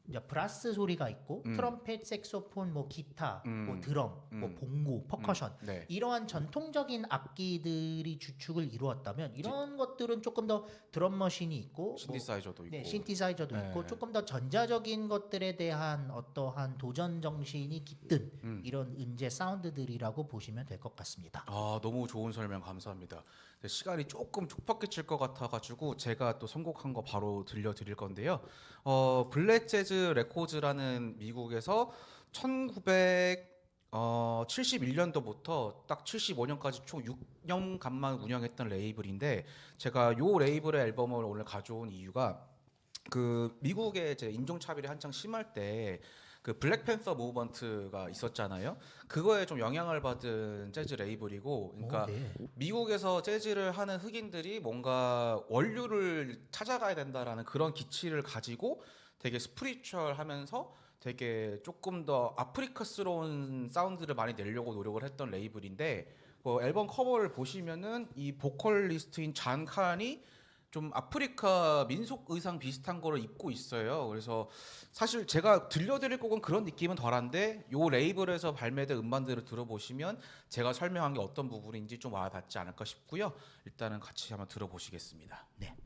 이제 브라스 소리가 있고 트럼펫, 색소폰, 뭐 기타, 뭐 드럼, 뭐 봉고, 퍼커션 네. 이러한 전통적인 악기들이 주축을 이루었다면 이런 것들은 조금 더 드럼 머신이 있고 신디사이저도 있고. 네, 신티사이저도 네. 있고 조금 더 전자적인 것들에 대한 어떠한 도전 정신이 깃든 이런 은재 사운드들이라고 보시면 될 것 같습니다. 아, 너무 좋은 설명 감사합니다. 네, 시간이 조금 촉박해질 것 같아가지고 제가 또 선곡한 거 바로 들려드릴 건데요. 블랙 재즈 레코드라는 미국에서 1971년도부터 딱 75년까지 총 6년간만 운영했던 레이블인데 제가 요 레이블의 앨범을 오늘 가져온 이유가 그 미국의 이제 인종차별이 한창 심할 때 그 블랙팬서 무브먼트가 있었잖아요. 그거에 좀 영향을 받은 재즈 레이블이고, 그러니까 네. 미국에서 재즈를 하는 흑인들이 뭔가 원류를 찾아가야 된다라는 그런 기치를 가지고 되게 스피리추얼하면서 되게 조금 더 아프리카스러운 사운드를 많이 내려고 노력을 했던 레이블인데 앨범 커버를 보시면은 이 보컬리스트인 잔 칸이 좀 아프리카 민속 의상 비슷한 거를 입고 있어요. 그래서 사실 제가 들려드릴 곡은 그런 느낌은 덜한데 요 레이블에서 발매된 음반들을 들어보시면 제가 설명한 게 어떤 부분인지 좀 와닿지 않을까 싶고요. 일단은 같이 한번 들어보시겠습니다. 네.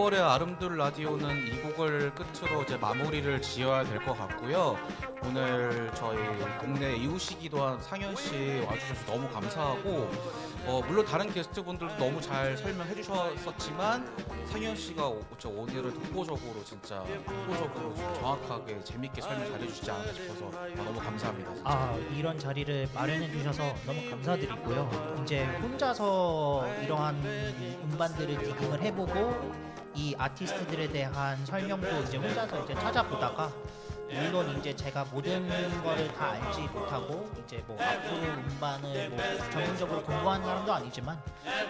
6월의 아름들 라디오는 이 곡을 끝으로 이제 마무리를 지어야 될 것 같고요. 오늘 저희 동네 이웃이기도 한 상현 씨 와주셔서 너무 감사하고, 물론 다른 게스트분들도 너무 잘 설명해 주셨었지만 상현 씨가 오늘은 독보적으로 좀 정확하게 재밌게 설명 잘해주시지 않았나 싶어서 너무 감사합니다. 진짜. 이런 자리를 마련해 주셔서 너무 감사드리고요. 이제 혼자서 이러한 음반들을 디깅을 해보고 이 아티스트들에 대한 설명도 이제 혼자서 이제 찾아보다가, 물론 이제 제가 모든 거를 다 알지 못하고 이제 뭐 앞으로 음반을 뭐 전문적으로 공부하는 사람도 아니지만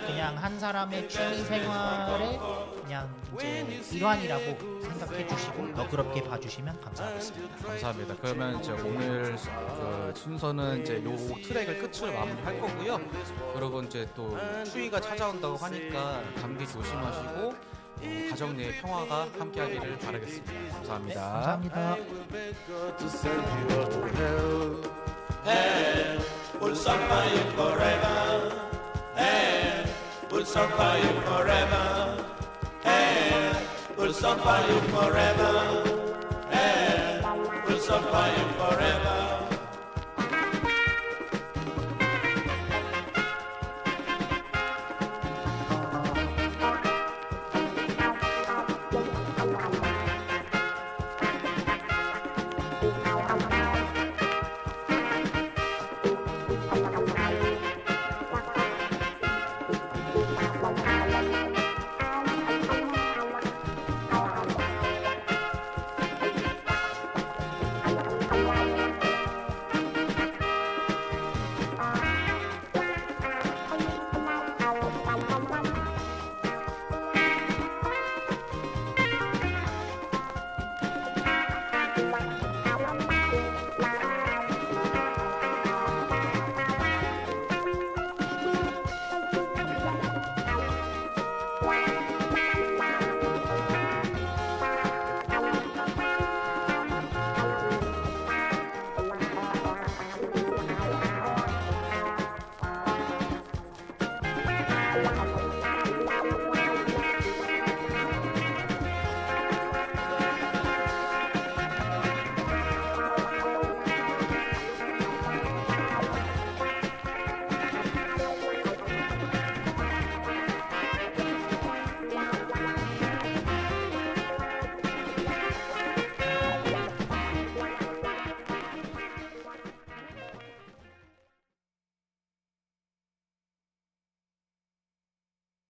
그냥 한 사람의 취미 생활의 그냥 이제 일환이라고 생각해 주시고 너그럽게 봐주시면 감사하겠습니다. 감사합니다. 그러면 이제 오늘 그 순서는 이제 요 트랙을 끝으로 마무리할 거고요. 여러분 이제 또 추위가 찾아온다고 하니까 감기 조심하시고 가정 내의 평화가 함께하기를 바라겠습니다. 감사합니다. 감사합니다. to send you to hell. We'll suffer you forever. Hey, we'll suffer you forever. Hey, we'll suffer you forever. Hey, we'll suffer you forever. Wow.